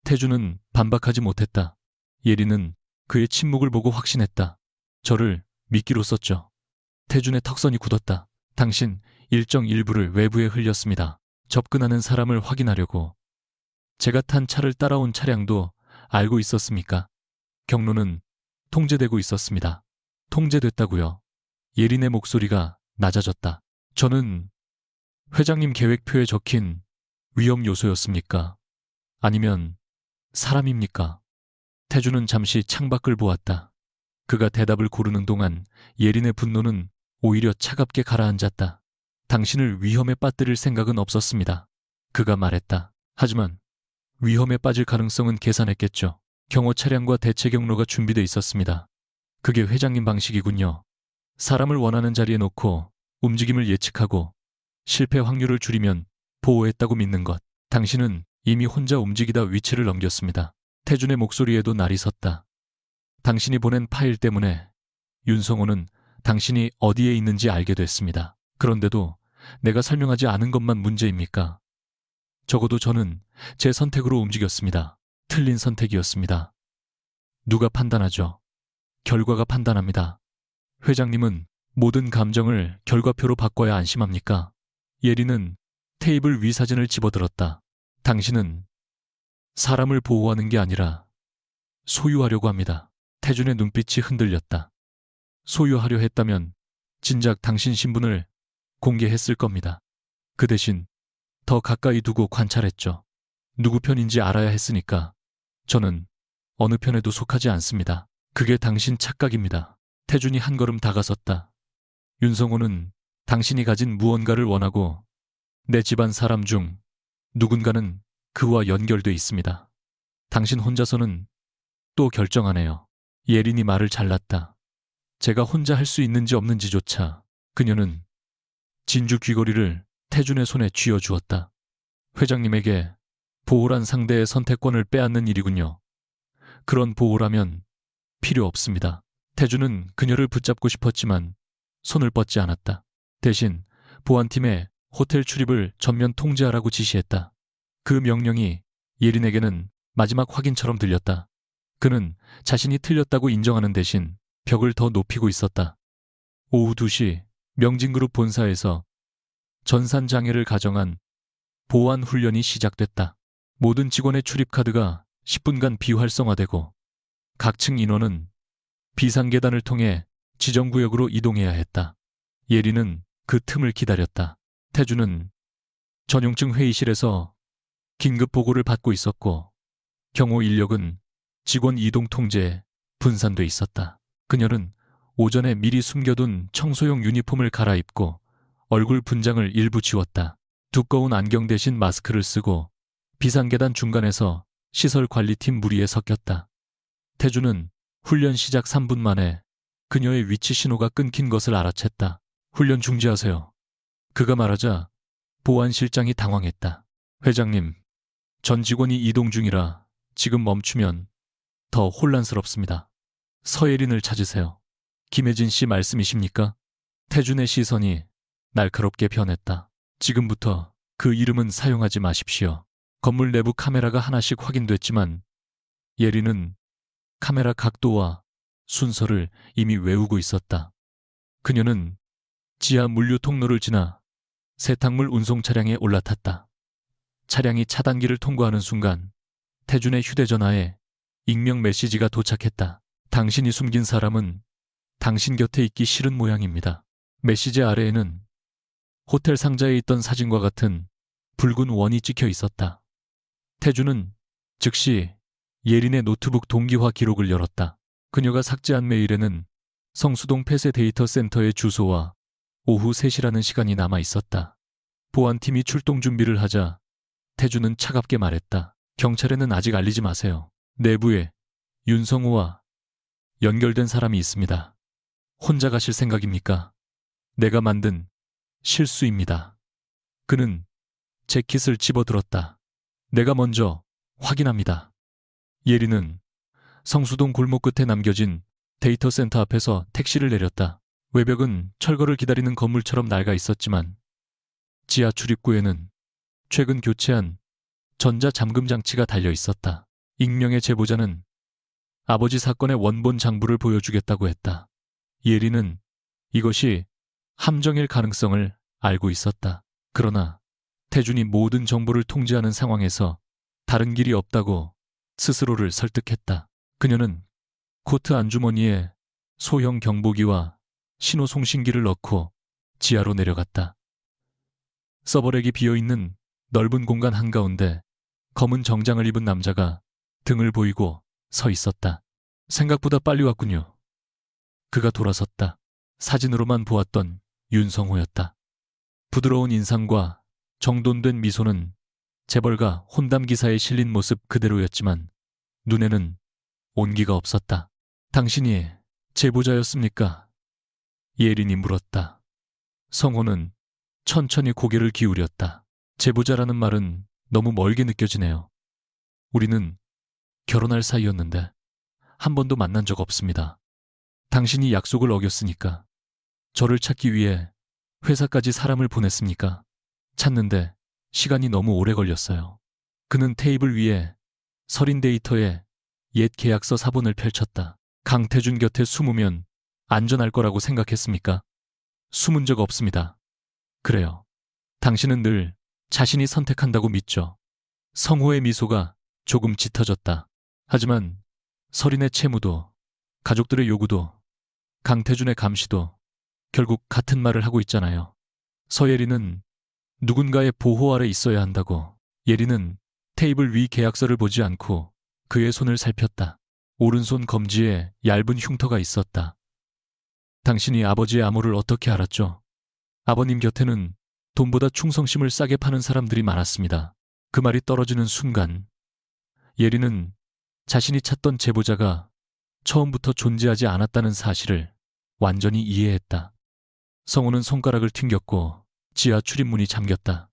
태주는 반박하지 못했다. 예리는 그의 침묵을 보고 확신했다. 저를 미끼로 썼죠. 태준의 턱선이 굳었다. 당신 일정 일부를 외부에 흘렸습니다. 접근하는 사람을 확인하려고. 제가 탄 차를 따라온 차량도 알고 있었습니까? 경로는 통제되고 있었습니다. 통제됐다고요. 예린의 목소리가 낮아졌다. 저는 회장님 계획표에 적힌 위험 요소였습니까? 아니면 사람입니까? 태주는 잠시 창밖을 보았다. 그가 대답을 고르는 동안 예린의 분노는 오히려 차갑게 가라앉았다. 당신을 위험에 빠뜨릴 생각은 없었습니다. 그가 말했다. 하지만 위험에 빠질 가능성은 계산했겠죠. 경호 차량과 대체 경로가 준비돼 있었습니다. 그게 회장님 방식이군요. 사람을 원하는 자리에 놓고 움직임을 예측하고 실패 확률을 줄이면 보호했다고 믿는 것. 당신은 이미 혼자 움직이다 위치를 넘겼습니다. 태준의 목소리에도 날이 섰다. 당신이 보낸 파일 때문에 윤성호는 당신이 어디에 있는지 알게 됐습니다. 그런데도 내가 설명하지 않은 것만 문제입니까? 적어도 저는 제 선택으로 움직였습니다. 틀린 선택이었습니다. 누가 판단하죠? 결과가 판단합니다. 회장님은 모든 감정을 결과표로 바꿔야 안심합니까? 예리는 테이블 위 사진을 집어들었다. 당신은 사람을 보호하는 게 아니라 소유하려고 합니다. 태준의 눈빛이 흔들렸다. 소유하려 했다면 진작 당신 신분을 공개했을 겁니다. 그 대신 더 가까이 두고 관찰했죠. 누구 편인지 알아야 했으니까. 저는 어느 편에도 속하지 않습니다. 그게 당신 착각입니다. 태준이 한 걸음 다가섰다. 윤성호는 당신이 가진 무언가를 원하고 내 집안 사람 중 누군가는 그와 연결돼 있습니다. 당신 혼자서는 또 결정하네요. 예린이 말을 잘랐다. 제가 혼자 할 수 있는지 없는지조차 그녀는 진주 귀걸이를 태준의 손에 쥐어주었다. 회장님에게 보호란 상대의 선택권을 빼앗는 일이군요. 그런 보호라면 필요 없습니다. 태준은 그녀를 붙잡고 싶었지만 손을 뻗지 않았다. 대신 보안팀에 호텔 출입을 전면 통제하라고 지시했다. 그 명령이 예린에게는 마지막 확인처럼 들렸다. 그는 자신이 틀렸다고 인정하는 대신 벽을 더 높이고 있었다. 오후 2시 명진그룹 본사에서 전산장애를 가정한 보안 훈련이 시작됐다. 모든 직원의 출입카드가 10분간 비활성화되고 각 층 인원은 비상계단을 통해 지정구역으로 이동해야 했다. 예리는 그 틈을 기다렸다. 태주는 전용층 회의실에서 긴급 보고를 받고 있었고 경호 인력은 직원 이동 통제에 분산돼 있었다. 그녀는 오전에 미리 숨겨둔 청소용 유니폼을 갈아입고 얼굴 분장을 일부 지웠다. 두꺼운 안경 대신 마스크를 쓰고 비상계단 중간에서 시설관리팀 무리에 섞였다. 태주는 훈련 시작 3분 만에 그녀의 위치 신호가 끊긴 것을 알아챘다. 훈련 중지하세요. 그가 말하자 보안실장이 당황했다. 회장님, 전 직원이 이동 중이라 지금 멈추면 더 혼란스럽습니다. 서예린을 찾으세요. 김혜진 씨 말씀이십니까? 태준의 시선이 날카롭게 변했다. 지금부터 그 이름은 사용하지 마십시오. 건물 내부 카메라가 하나씩 확인됐지만 예리는 카메라 각도와 순서를 이미 외우고 있었다. 그녀는 지하 물류 통로를 지나 세탁물 운송 차량에 올라탔다. 차량이 차단기를 통과하는 순간 태준의 휴대전화에 익명 메시지가 도착했다. 당신이 숨긴 사람은 당신 곁에 있기 싫은 모양입니다. 메시지 아래에는 호텔 상자에 있던 사진과 같은 붉은 원이 찍혀 있었다. 태준은 즉시 예린의 노트북 동기화 기록을 열었다. 그녀가 삭제한 메일에는 성수동 폐쇄 데이터 센터의 주소와 오후 3시라는 시간이 남아 있었다. 보안팀이 출동 준비를 하자 태준은 차갑게 말했다. 경찰에는 아직 알리지 마세요. 내부에 윤성호와 연결된 사람이 있습니다. 혼자 가실 생각입니까? 내가 만든 실수입니다. 그는 재킷을 집어들었다. 내가 먼저 확인합니다. 예리는 성수동 골목 끝에 남겨진 데이터 센터 앞에서 택시를 내렸다. 외벽은 철거를 기다리는 건물처럼 낡아 있었지만 지하 출입구에는 최근 교체한 전자 잠금 장치가 달려 있었다. 익명의 제보자는 아버지 사건의 원본 장부를 보여주겠다고 했다. 예리는 이것이 함정일 가능성을 알고 있었다. 그러나 태준이 모든 정보를 통제하는 상황에서 다른 길이 없다고 스스로를 설득했다. 그녀는 코트 안주머니에 소형 경보기와 신호 송신기를 넣고 지하로 내려갔다. 서버렉이 비어있는 넓은 공간 한가운데 검은 정장을 입은 남자가 등을 보이고 서 있었다. 생각보다 빨리 왔군요. 그가 돌아섰다. 사진으로만 보았던 윤성호였다. 부드러운 인상과 정돈된 미소는 재벌가 혼담 기사에 실린 모습 그대로였지만 눈에는 온기가 없었다. 당신이 제보자였습니까? 예린이 물었다. 성호는 천천히 고개를 기울였다. 제보자라는 말은 너무 멀게 느껴지네요. 우리는 결혼할 사이였는데 한 번도 만난 적 없습니다. 당신이 약속을 어겼으니까 저를 찾기 위해 회사까지 사람을 보냈습니까? 찾는데 시간이 너무 오래 걸렸어요. 그는 테이블 위에 서린 데이터에 옛 계약서 사본을 펼쳤다. 강태준 곁에 숨으면 안전할 거라고 생각했습니까? 숨은 적 없습니다. 그래요. 당신은 늘 자신이 선택한다고 믿죠. 성호의 미소가 조금 짙어졌다. 하지만 서린의 채무도 가족들의 요구도 강태준의 감시도 결국 같은 말을 하고 있잖아요. 서예리는 누군가의 보호 아래 있어야 한다고. 예리는 테이블 위 계약서를 보지 않고 그의 손을 살폈다. 오른손 검지에 얇은 흉터가 있었다. 당신이 아버지의 암호를 어떻게 알았죠? 아버님 곁에는 돈보다 충성심을 싸게 파는 사람들이 많았습니다. 그 말이 떨어지는 순간 예리는 자신이 찾던 제보자가 처음부터 존재하지 않았다는 사실을 완전히 이해했다. 성우는 손가락을 튕겼고 지하 출입문이 잠겼다.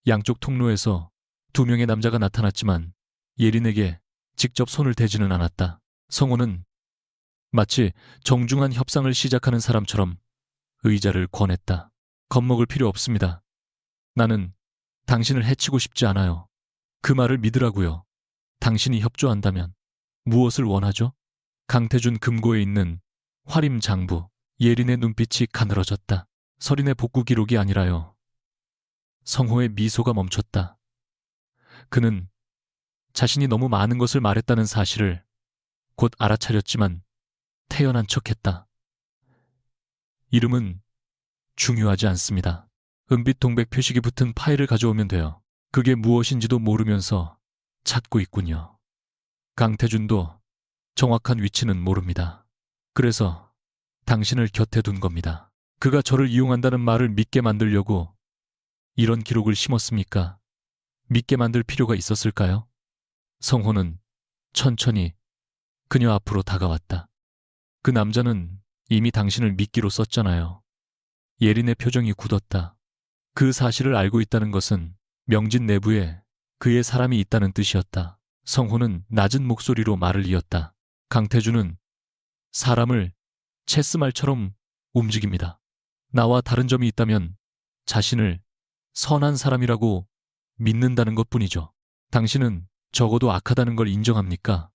양쪽 통로에서 2명의 남자가 나타났지만 예린에게 직접 손을 대지는 않았다. 성우는 마치 정중한 협상을 시작하는 사람처럼 의자를 권했다. 겁먹을 필요 없습니다. 나는 당신을 해치고 싶지 않아요. 그 말을 믿으라고요. 당신이 협조한다면 무엇을 원하죠? 강태준 금고에 있는 활임 장부. 예린의 눈빛이 가늘어졌다. 서린의 복구 기록이 아니라요. 성호의 미소가 멈췄다. 그는 자신이 너무 많은 것을 말했다는 사실을 곧 알아차렸지만 태연한 척했다. 이름은 중요하지 않습니다. 은빛 동백 표식이 붙은 파일을 가져오면 돼요. 그게 무엇인지도 모르면서 찾고 있군요. 강태준도 정확한 위치는 모릅니다. 그래서 당신을 곁에 둔 겁니다. 그가 저를 이용한다는 말을 믿게 만들려고 이런 기록을 심었습니까? 믿게 만들 필요가 있었을까요? 성호는 천천히 그녀 앞으로 다가왔다. 그 남자는 이미 당신을 미끼로 썼잖아요. 예린의 표정이 굳었다. 그 사실을 알고 있다는 것은 명진 내부에 그의 사람이 있다는 뜻이었다. 성호는 낮은 목소리로 말을 이었다. 강태준은 사람을 체스말처럼 움직입니다. 나와 다른 점이 있다면 자신을 선한 사람이라고 믿는다는 것뿐이죠. 당신은 적어도 악하다는 걸 인정합니까?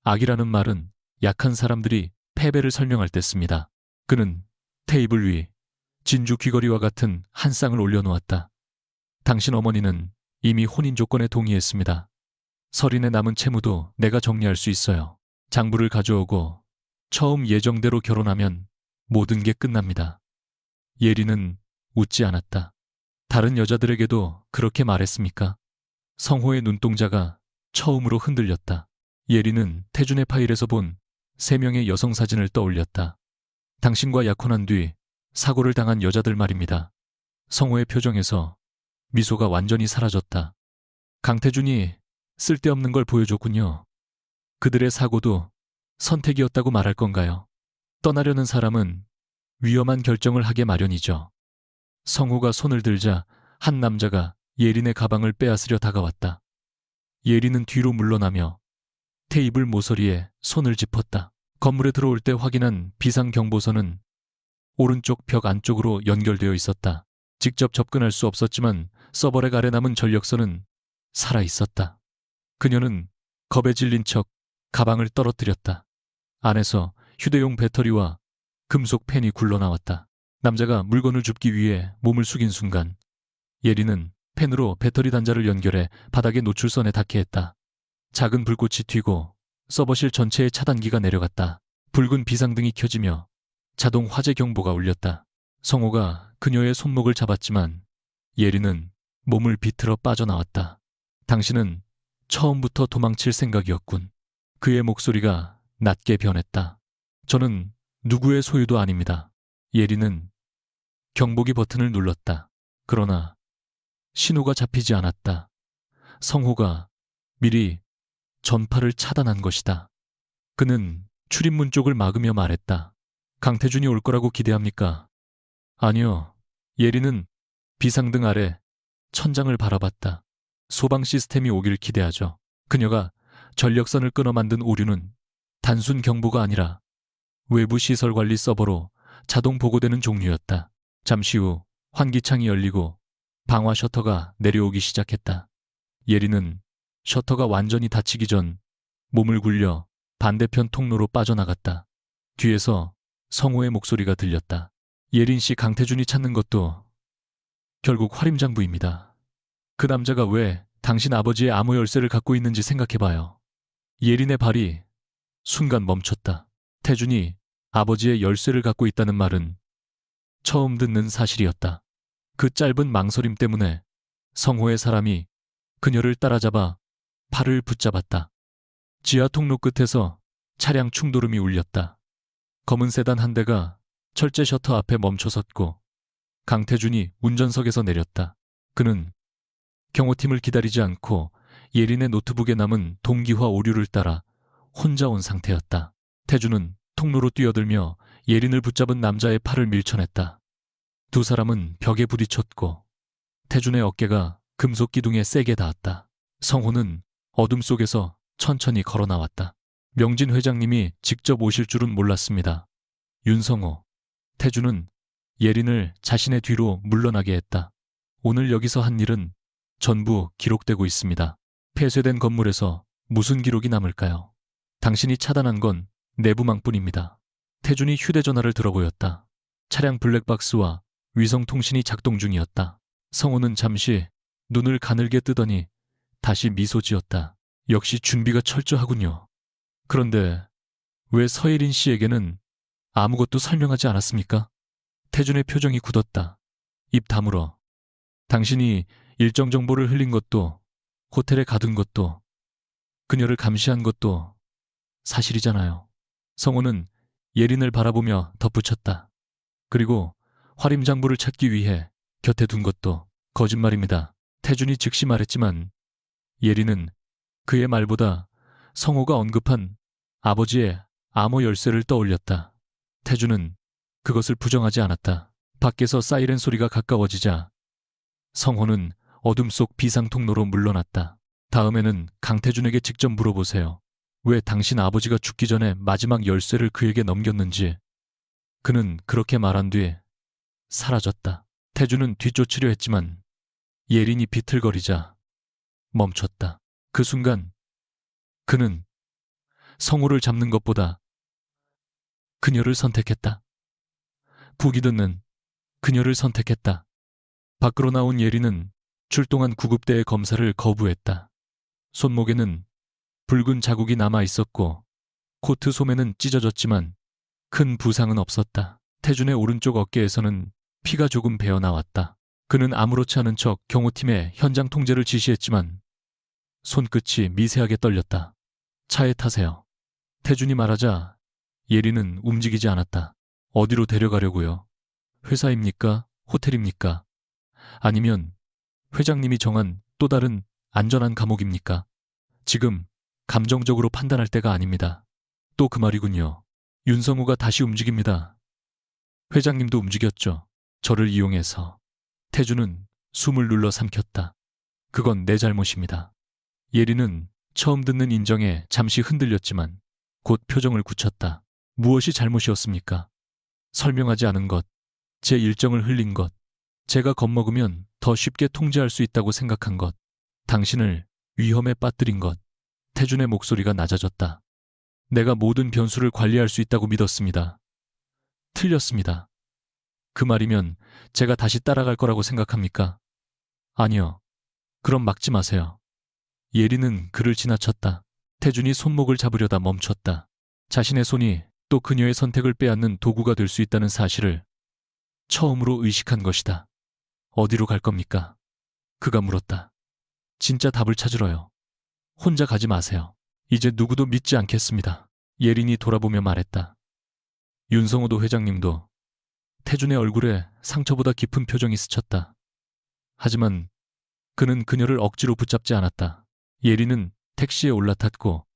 악이라는 말은 약한 사람들이 패배를 설명할 때 씁니다. 그는 테이블 위 진주 귀걸이와 같은 한 쌍을 올려놓았다. 당신 어머니는 이미 혼인 조건에 동의했습니다. 서린의 남은 채무도 내가 정리할 수 있어요. 장부를 가져오고 처음 예정대로 결혼하면 모든 게 끝납니다. 예리는 웃지 않았다. 다른 여자들에게도 그렇게 말했습니까? 성호의 눈동자가 처음으로 흔들렸다. 예리는 태준의 파일에서 본 3명의 여성 사진을 떠올렸다. 당신과 약혼한 뒤 사고를 당한 여자들 말입니다. 성호의 표정에서 미소가 완전히 사라졌다. 강태준이 쓸데없는 걸 보여줬군요. 그들의 사고도 선택이었다고 말할 건가요? 떠나려는 사람은 위험한 결정을 하게 마련이죠. 성호가 손을 들자 한 남자가 예린의 가방을 빼앗으려 다가왔다. 예린은 뒤로 물러나며 테이블 모서리에 손을 짚었다. 건물에 들어올 때 확인한 비상경보선은 오른쪽 벽 안쪽으로 연결되어 있었다. 직접 접근할 수 없었지만 서버렉 아래 남은 전력선은 살아 있었다. 그녀는 겁에 질린 척 가방을 떨어뜨렸다. 안에서 휴대용 배터리와 금속 펜이 굴러나왔다. 남자가 물건을 줍기 위해 몸을 숙인 순간 예리는 펜으로 배터리 단자를 연결해 바닥의 노출선에 닿게 했다. 작은 불꽃이 튀고 서버실 전체에 차단기가 내려갔다. 붉은 비상등이 켜지며 자동 화재 경보가 울렸다. 성호가 그녀의 손목을 잡았지만 예리는 몸을 비틀어 빠져나왔다. 당신은 처음부터 도망칠 생각이었군. 그의 목소리가 낮게 변했다. 저는 누구의 소유도 아닙니다. 예리는 경보기 버튼을 눌렀다. 그러나 신호가 잡히지 않았다. 성호가 미리 전파를 차단한 것이다. 그는 출입문 쪽을 막으며 말했다. 강태준이 올 거라고 기대합니까? 아니요. 예리는 비상등 아래 천장을 바라봤다. 소방 시스템이 오길 기대하죠. 그녀가 전력선을 끊어 만든 오류는 단순 경보가 아니라 외부 시설 관리 서버로 자동 보고되는 종류였다. 잠시 후 환기창이 열리고 방화 셔터가 내려오기 시작했다. 예리는 셔터가 완전히 닫히기 전 몸을 굴려 반대편 통로로 빠져나갔다. 뒤에서 성호의 목소리가 들렸다. 예린 씨, 강태준이 찾는 것도 결국 활임장부입니다. 그 남자가 왜 당신 아버지의 암호 열쇠를 갖고 있는지 생각해봐요. 예린의 발이 순간 멈췄다. 태준이 아버지의 열쇠를 갖고 있다는 말은 처음 듣는 사실이었다. 그 짧은 망설임 때문에 성호의 사람이 그녀를 따라잡아 팔을 붙잡았다. 지하 통로 끝에서 차량 충돌음이 울렸다. 검은 세단 한 대가 철제 셔터 앞에 멈춰섰고 강태준이 운전석에서 내렸다. 그는 경호팀을 기다리지 않고 예린의 노트북에 남은 동기화 오류를 따라 혼자 온 상태였다. 태준은 통로로 뛰어들며 예린을 붙잡은 남자의 팔을 밀쳐냈다. 두 사람은 벽에 부딪혔고 태준의 어깨가 금속 기둥에 세게 닿았다. 성호는 어둠 속에서 천천히 걸어 나왔다. 명진 회장님이 직접 오실 줄은 몰랐습니다. 윤성호, 태준은 예린을 자신의 뒤로 물러나게 했다. 오늘 여기서 한 일은 전부 기록되고 있습니다. 폐쇄된 건물에서 무슨 기록이 남을까요? 당신이 차단한 건 내부망뿐입니다. 태준이 휴대전화를 들어보였다. 차량 블랙박스와 위성통신이 작동 중이었다. 성호는 잠시 눈을 가늘게 뜨더니 다시 미소 지었다. 역시 준비가 철저하군요. 그런데 왜 서예린 씨에게는 아무것도 설명하지 않았습니까? 태준의 표정이 굳었다. 입 다물어. 당신이 일정 정보를 흘린 것도, 호텔에 가둔 것도, 그녀를 감시한 것도 사실이잖아요. 성호는 예린을 바라보며 덧붙였다. 그리고 활임장부를 찾기 위해 곁에 둔 것도 거짓말입니다. 태준이 즉시 말했지만 예린은 그의 말보다 성호가 언급한 아버지의 암호 열쇠를 떠올렸다. 태준은 그것을 부정하지 않았다. 밖에서 사이렌 소리가 가까워지자 성호는 어둠 속 비상통로로 물러났다. 다음에는 강태준에게 직접 물어보세요. 왜 당신 아버지가 죽기 전에 마지막 열쇠를 그에게 넘겼는지. 그는 그렇게 말한 뒤 사라졌다. 태준은 뒤쫓으려 했지만 예린이 비틀거리자 멈췄다. 그 순간 그는 성호를 잡는 것보다 그녀를 선택했다. 북이 듣는 그녀를 선택했다. 밖으로 나온 예린은 출동한 구급대의 검사를 거부했다. 손목에는 붉은 자국이 남아 있었고 코트 소매는 찢어졌지만 큰 부상은 없었다. 태준의 오른쪽 어깨에서는 피가 조금 배어 나왔다. 그는 아무렇지 않은 척 경호팀에 현장 통제를 지시했지만 손끝이 미세하게 떨렸다. 차에 타세요. 태준이 말하자 예린은 움직이지 않았다. 어디로 데려가려고요? 회사입니까? 호텔입니까? 아니면 회장님이 정한 또 다른 안전한 감옥입니까? 지금 감정적으로 판단할 때가 아닙니다. 또 그 말이군요. 윤성우가 다시 움직입니다. 회장님도 움직였죠. 저를 이용해서. 태준은 숨을 눌러 삼켰다. 그건 내 잘못입니다. 예린은 처음 듣는 인정에 잠시 흔들렸지만 곧 표정을 굳혔다. 무엇이 잘못이었습니까? 설명하지 않은 것, 제 일정을 흘린 것, 제가 겁먹으면 더 쉽게 통제할 수 있다고 생각한 것, 당신을 위험에 빠뜨린 것. 태준의 목소리가 낮아졌다. 내가 모든 변수를 관리할 수 있다고 믿었습니다. 틀렸습니다. 그 말이면 제가 다시 따라갈 거라고 생각합니까? 아니요. 그럼 막지 마세요. 예리는 그를 지나쳤다. 태준이 손목을 잡으려다 멈췄다. 자신의 손이 또 그녀의 선택을 빼앗는 도구가 될 수 있다는 사실을 처음으로 의식한 것이다. 어디로 갈 겁니까? 그가 물었다. 진짜 답을 찾으러요. 혼자 가지 마세요. 이제 누구도 믿지 않겠습니다. 예린이 돌아보며 말했다. 윤성호도 회장님도. 태준의 얼굴에 상처보다 깊은 표정이 스쳤다. 하지만 그는 그녀를 억지로 붙잡지 않았다. 예린은 택시에 올라탔고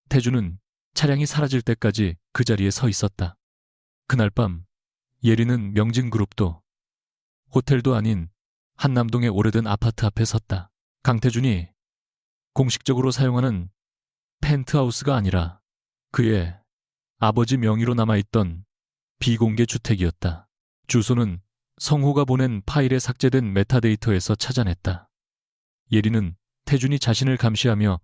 태준은 차량이 사라질 때까지 그 자리에 서 있었다. 그날 밤 예린은 명진그룹도 호텔도 아닌 한남동의 오래된 아파트 앞에 섰다. 강태준이 공식적으로 사용하는 펜트하우스가 아니라 그의 아버지 명의로 남아있던 비공개 주택이었다. 주소는 성호가 보낸 파일에 삭제된 메타데이터에서 찾아냈다. 예린은 태준이 자신을 감시하며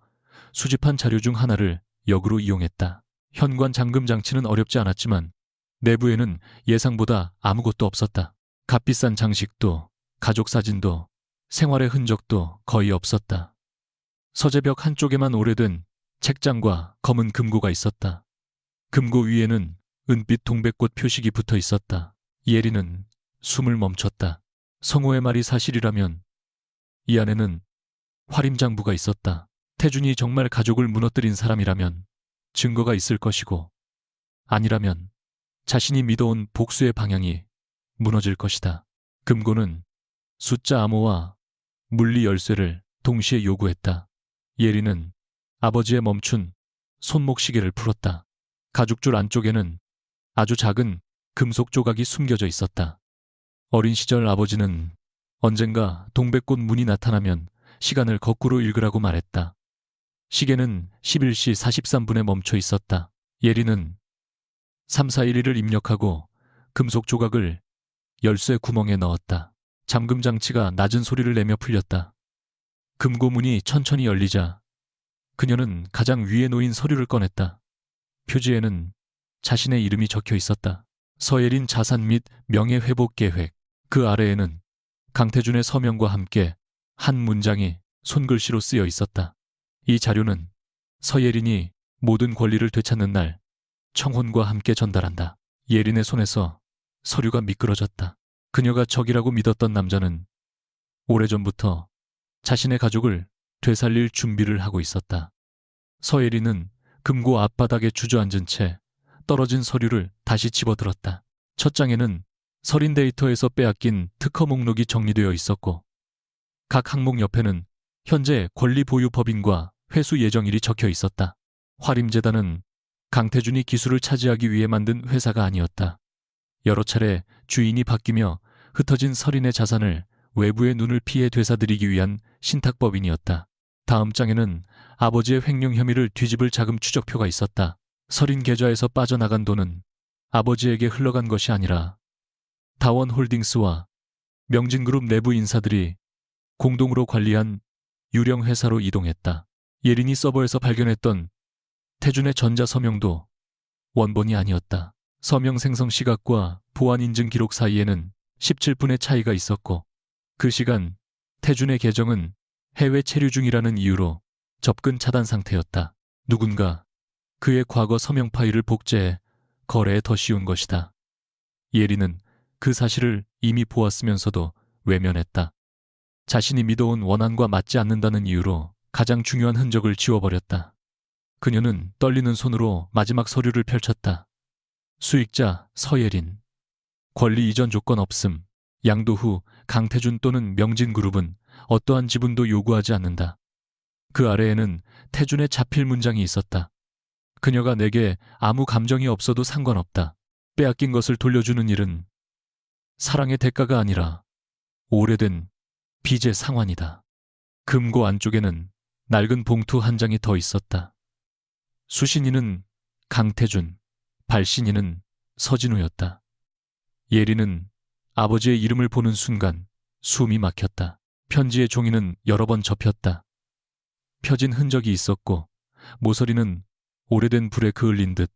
수집한 자료 중 하나를 역으로 이용했다. 현관 잠금 장치는 어렵지 않았지만 내부에는 예상보다 아무것도 없었다. 값비싼 장식도 가족 사진도 생활의 흔적도 거의 없었다. 서재벽 한쪽에만 오래된 책장과 검은 금고가 있었다. 금고 위에는 은빛 동백꽃 표식이 붙어 있었다. 예린은 숨을 멈췄다. 성호의 말이 사실이라면 이 안에는 활임장부가 있었다. 태준이 정말 가족을 무너뜨린 사람이라면 증거가 있을 것이고 아니라면 자신이 믿어온 복수의 방향이 무너질 것이다. 금고는 숫자 암호와 물리 열쇠를 동시에 요구했다. 예린은 아버지의 멈춘 손목 시계를 풀었다. 가죽줄 안쪽에는 아주 작은 금속 조각이 숨겨져 있었다. 어린 시절 아버지는 언젠가 동백꽃 문이 나타나면 시간을 거꾸로 읽으라고 말했다. 시계는 11시 43분에 멈춰 있었다. 예린은 3411을 입력하고 금속 조각을 열쇠 구멍에 넣었다. 잠금 장치가 낮은 소리를 내며 풀렸다. 금고 문이 천천히 열리자 그녀는 가장 위에 놓인 서류를 꺼냈다. 표지에는 자신의 이름이 적혀 있었다. 서예린 자산 및 명예회복 계획. 그 아래에는 강태준의 서명과 함께 한 문장이 손글씨로 쓰여 있었다. 이 자료는 서예린이 모든 권리를 되찾는 날 청혼과 함께 전달한다. 예린의 손에서 서류가 미끄러졌다. 그녀가 적이라고 믿었던 남자는 오래전부터 자신의 가족을 되살릴 준비를 하고 있었다. 서예린은 금고 앞바닥에 주저앉은 채 떨어진 서류를 다시 집어들었다. 첫 장에는 서린 데이터에서 빼앗긴 특허 목록이 정리되어 있었고 각 항목 옆에는 현재 권리 보유 법인과 회수 예정일이 적혀 있었다. 화림재단은 강태준이 기술을 차지하기 위해 만든 회사가 아니었다. 여러 차례 주인이 바뀌며 흩어진 서린의 자산을 외부의 눈을 피해 되사들이기 위한 신탁법인이었다. 다음 장에는 아버지의 횡령 혐의를 뒤집을 자금 추적표가 있었다. 서린 계좌에서 빠져나간 돈은 아버지에게 흘러간 것이 아니라 다원홀딩스와 명진그룹 내부 인사들이 공동으로 관리한 유령 회사로 이동했다. 예린이 서버에서 발견했던 태준의 전자서명도 원본이 아니었다. 서명 생성 시각과 보안 인증 기록 사이에는 17분의 차이가 있었고 그 시간 태준의 계정은 해외 체류 중이라는 이유로 접근 차단 상태였다. 누군가 그의 과거 서명 파일을 복제해 거래에 더 씌운 것이다. 예린은 그 사실을 이미 보았으면서도 외면했다. 자신이 믿어온 원한과 맞지 않는다는 이유로 가장 중요한 흔적을 지워버렸다. 그녀는 떨리는 손으로 마지막 서류를 펼쳤다. 수익자 서예린. 권리 이전 조건 없음. 양도 후 강태준 또는 명진그룹은 어떠한 지분도 요구하지 않는다. 그 아래에는 태준의 자필 문장이 있었다. 그녀가 내게 아무 감정이 없어도 상관없다. 빼앗긴 것을 돌려주는 일은 사랑의 대가가 아니라 오래된 빚의 상환이다. 금고 안쪽에는 낡은 봉투 한 장이 더 있었다. 수신인은 강태준, 발신인은 서진우였다. 예리는 아버지의 이름을 보는 순간 숨이 막혔다. 편지의 종이는 여러 번 접혔다. 펴진 흔적이 있었고 모서리는 오래된 불에 그을린 듯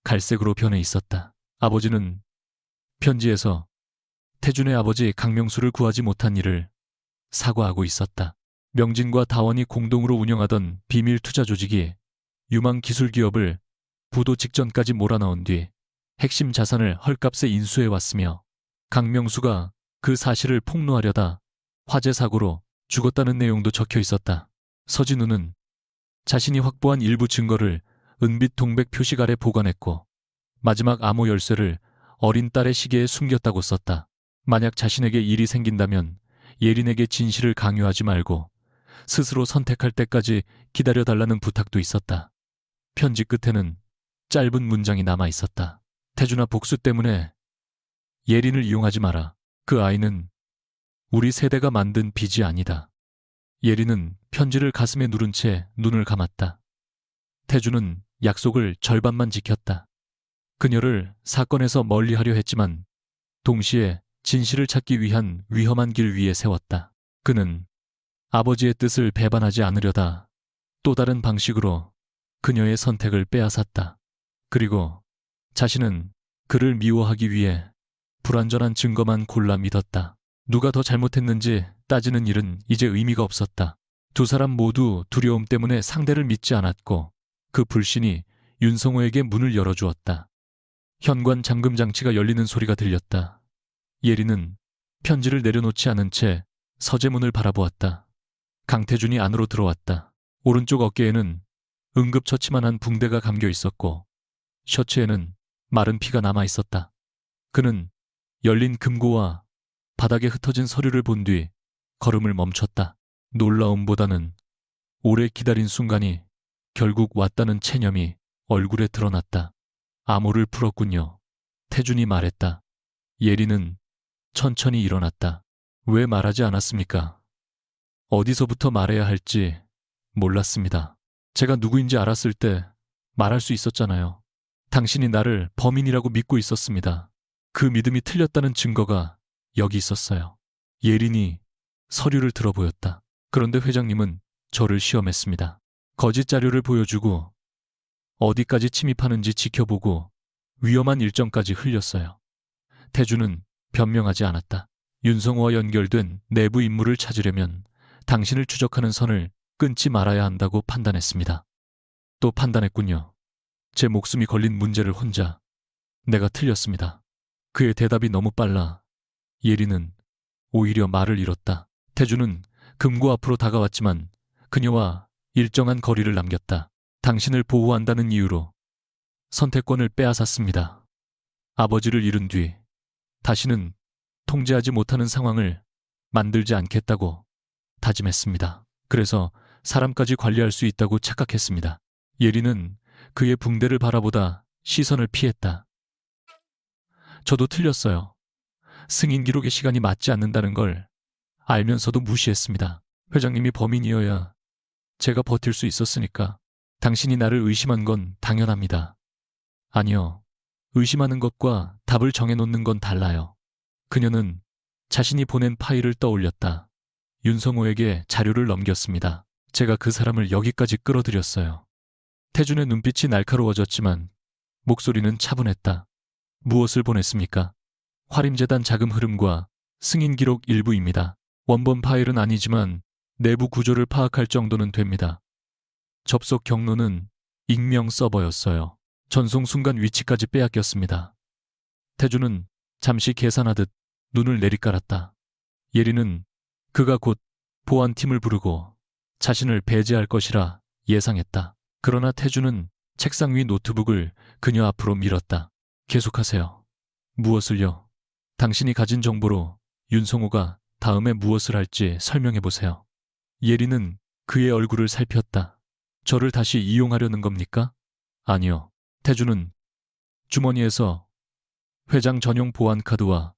갈색으로 변해 있었다. 아버지는 편지에서 태준의 아버지 강명수를 구하지 못한 일을 사과하고 있었다. 명진과 다원이 공동으로 운영하던 비밀 투자 조직이 유망 기술 기업을 부도 직전까지 몰아넣은 뒤 핵심 자산을 헐값에 인수해 왔으며 강명수가 그 사실을 폭로하려다 화재 사고로 죽었다는 내용도 적혀 있었다. 서진우는 자신이 확보한 일부 증거를 은빛 동백 표식 아래 보관했고 마지막 암호 열쇠를 어린 딸의 시계에 숨겼다고 썼다. 만약 자신에게 일이 생긴다면 예린에게 진실을 강요하지 말고 스스로 선택할 때까지 기다려달라는 부탁도 있었다. 편지 끝에는 짧은 문장이 남아 있었다. 태준아, 복수 때문에 예린을 이용하지 마라. 그 아이는 우리 세대가 만든 빚이 아니다. 예린은 편지를 가슴에 누른 채 눈을 감았다. 태준은 약속을 절반만 지켰다. 그녀를 사건에서 멀리하려 했지만 동시에 진실을 찾기 위한 위험한 길 위에 세웠다. 그는 아버지의 뜻을 배반하지 않으려다 또 다른 방식으로 그녀의 선택을 빼앗았다. 그리고 자신은 그를 미워하기 위해 불완전한 증거만 골라 믿었다. 누가 더 잘못했는지 따지는 일은 이제 의미가 없었다. 두 사람 모두 두려움 때문에 상대를 믿지 않았고 그 불신이 윤성호에게 문을 열어주었다. 현관 잠금 장치가 열리는 소리가 들렸다. 예리는 편지를 내려놓지 않은 채 서재문을 바라보았다. 강태준이 안으로 들어왔다. 오른쪽 어깨에는 응급처치만한 붕대가 감겨 있었고 셔츠에는 마른 피가 남아 있었다. 그는 열린 금고와 바닥에 흩어진 서류를 본 뒤 걸음을 멈췄다. 놀라움보다는 오래 기다린 순간이 결국 왔다는 체념이 얼굴에 드러났다. 암호를 풀었군요. 태준이 말했다. 예리는 천천히 일어났다. 왜 말하지 않았습니까? 어디서부터 말해야 할지 몰랐습니다. 제가 누구인지 알았을 때 말할 수 있었잖아요. 당신이 나를 범인이라고 믿고 있었습니다. 그 믿음이 틀렸다는 증거가 여기 있었어요. 예린이 서류를 들어보였다. 그런데 회장님은 저를 시험했습니다. 거짓 자료를 보여주고 어디까지 침입하는지 지켜보고 위험한 일정까지 흘렸어요. 태준은 변명하지 않았다. 윤성호와 연결된 내부 인물을 찾으려면 당신을 추적하는 선을 끊지 말아야 한다고 판단했습니다. 또 판단했군요. 제 목숨이 걸린 문제를 혼자. 내가 틀렸습니다. 그의 대답이 너무 빨라 예리는 오히려 말을 잃었다. 태준은 금고 앞으로 다가왔지만 그녀와 일정한 거리를 남겼다. 당신을 보호한다는 이유로 선택권을 빼앗았습니다. 아버지를 잃은 뒤 다시는 통제하지 못하는 상황을 만들지 않겠다고 다짐했습니다. 그래서 사람까지 관리할 수 있다고 착각했습니다. 예리는 그의 붕대를 바라보다 시선을 피했다. 저도 틀렸어요. 승인 기록의 시간이 맞지 않는다는 걸 알면서도 무시했습니다. 회장님이 범인이어야 제가 버틸 수 있었으니까. 당신이 나를 의심한 건 당연합니다. 아니요. 의심하는 것과 답을 정해놓는 건 달라요. 그녀는 자신이 보낸 파일을 떠올렸다. 윤성호에게 자료를 넘겼습니다. 제가 그 사람을 여기까지 끌어들였어요. 태준의 눈빛이 날카로워졌지만 목소리는 차분했다. 무엇을 보냈습니까? 화림재단 자금 흐름과 승인 기록 일부입니다. 원본 파일은 아니지만 내부 구조를 파악할 정도는 됩니다. 접속 경로는 익명 서버였어요. 전송 순간 위치까지 빼앗겼습니다. 태준은 잠시 계산하듯 눈을 내리깔았다. 예리는 그가 곧 보안팀을 부르고 자신을 배제할 것이라 예상했다. 그러나 태준은 책상 위 노트북을 그녀 앞으로 밀었다. 계속하세요. 무엇을요? 당신이 가진 정보로 윤성호가 다음에 무엇을 할지 설명해보세요. 예리는 그의 얼굴을 살폈다. 저를 다시 이용하려는 겁니까? 아니요. 태준은 주머니에서 회장 전용 보안카드와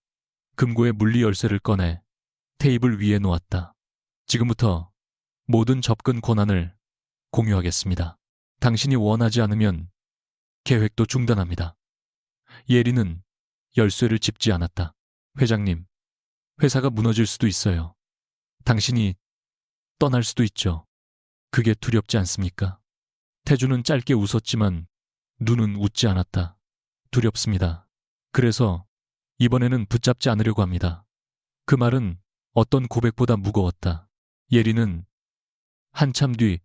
금고의 물리 열쇠를 꺼내 테이블 위에 놓았다. 지금부터 모든 접근 권한을 공유하겠습니다. 당신이 원하지 않으면 계획도 중단합니다. 예리는 열쇠를 짚지 않았다. 회장님, 회사가 무너질 수도 있어요. 당신이 떠날 수도 있죠. 그게 두렵지 않습니까? 태주는 짧게 웃었지만 눈은 웃지 않았다. 두렵습니다. 그래서 이번에는 붙잡지 않으려고 합니다. 그 말은 어떤 고백보다 무거웠다. 예리는 한참 뒤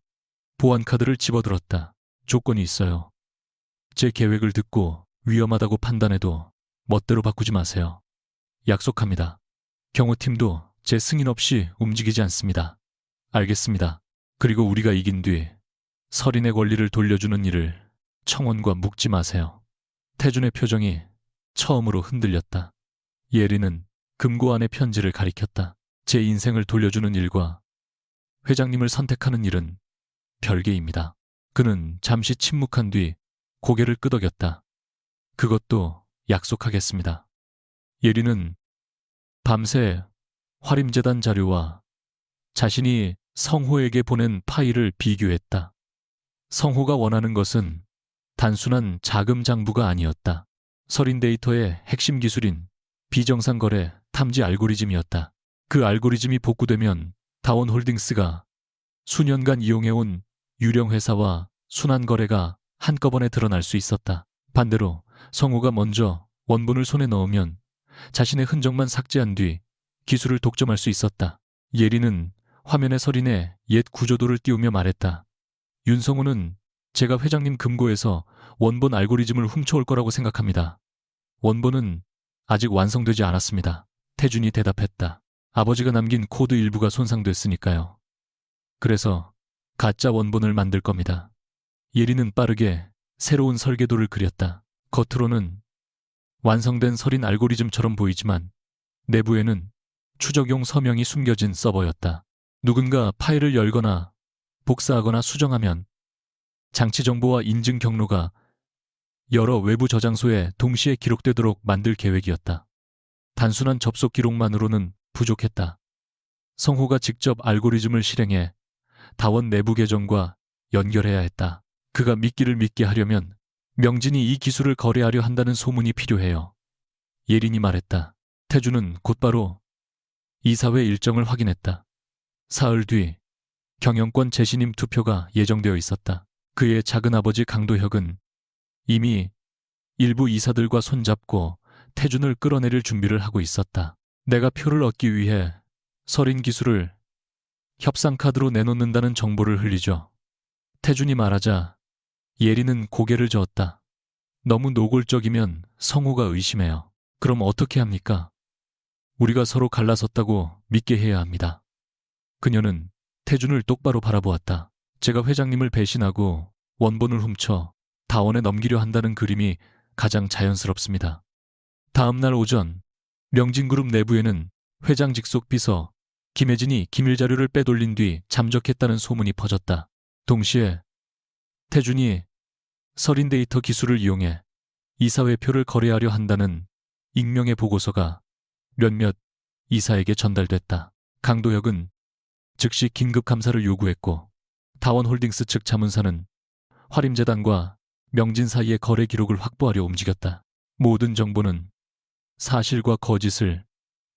보안카드를 집어들었다. 조건이 있어요. 제 계획을 듣고 위험하다고 판단해도 멋대로 바꾸지 마세요. 약속합니다. 경호팀도 제 승인 없이 움직이지 않습니다. 알겠습니다. 그리고 우리가 이긴 뒤 서린의 권리를 돌려주는 일을 청원과 묵지 마세요. 태준의 표정이 처음으로 흔들렸다. 예리는 금고 안의 편지를 가리켰다. 제 인생을 돌려주는 일과 회장님을 선택하는 일은 별개입니다. 그는 잠시 침묵한 뒤 고개를 끄덕였다. 그것도 약속하겠습니다. 예리는 밤새 화림재단 자료와 자신이 성호에게 보낸 파일을 비교했다. 성호가 원하는 것은 단순한 자금 장부가 아니었다. 서린 데이터의 핵심 기술인 비정상 거래 탐지 알고리즘이었다. 그 알고리즘이 복구되면 다원홀딩스가 수년간 이용해온 유령 회사와 순환 거래가 한꺼번에 드러날 수 있었다. 반대로 성호가 먼저 원본을 손에 넣으면 자신의 흔적만 삭제한 뒤 기술을 독점할 수 있었다. 예리는 화면에 서린의 옛 구조도를 띄우며 말했다. 윤성호는 제가 회장님 금고에서 원본 알고리즘을 훔쳐올 거라고 생각합니다. 원본은 아직 완성되지 않았습니다. 태준이 대답했다. 아버지가 남긴 코드 일부가 손상됐으니까요. 그래서 가짜 원본을 만들 겁니다. 예리는 빠르게 새로운 설계도를 그렸다. 겉으로는 완성된 서린 알고리즘처럼 보이지만 내부에는 추적용 서명이 숨겨진 서버였다. 누군가 파일을 열거나 복사하거나 수정하면 장치 정보와 인증 경로가 여러 외부 저장소에 동시에 기록되도록 만들 계획이었다. 단순한 접속 기록만으로는 부족했다. 성호가 직접 알고리즘을 실행해 다원 내부 계정과 연결해야 했다. 그가 미끼를 믿게 하려면 명진이 이 기술을 거래하려 한다는 소문이 필요해요. 예린이 말했다. 태주는 곧바로 이사회 일정을 확인했다. 사흘 뒤 경영권 재신임 투표가 예정되어 있었다. 그의 작은아버지 강도혁은 이미 일부 이사들과 손잡고 태준을 끌어내릴 준비를 하고 있었다. 내가 표를 얻기 위해 서린 기술을 협상카드로 내놓는다는 정보를 흘리죠. 태준이 말하자 예리는 고개를 저었다. 너무 노골적이면 성호가 의심해요. 그럼 어떻게 합니까? 우리가 서로 갈라섰다고 믿게 해야 합니다. 그녀는 태준을 똑바로 바라보았다. 제가 회장님을 배신하고 원본을 훔쳐 다원에 넘기려 한다는 그림이 가장 자연스럽습니다. 다음 날 오전 명진그룹 내부에는 회장 직속 비서 김혜진이 기밀 자료를 빼돌린 뒤 잠적했다는 소문이 퍼졌다. 동시에 태준이 서린 데이터 기술을 이용해 이사회표를 거래하려 한다는 익명의 보고서가 몇몇 이사에게 전달됐다. 강도혁은 즉시 긴급 감사를 요구했고 다원홀딩스 측 자문사는 화림재단과 명진 사이의 거래 기록을 확보하려 움직였다. 모든 정보는 사실과 거짓을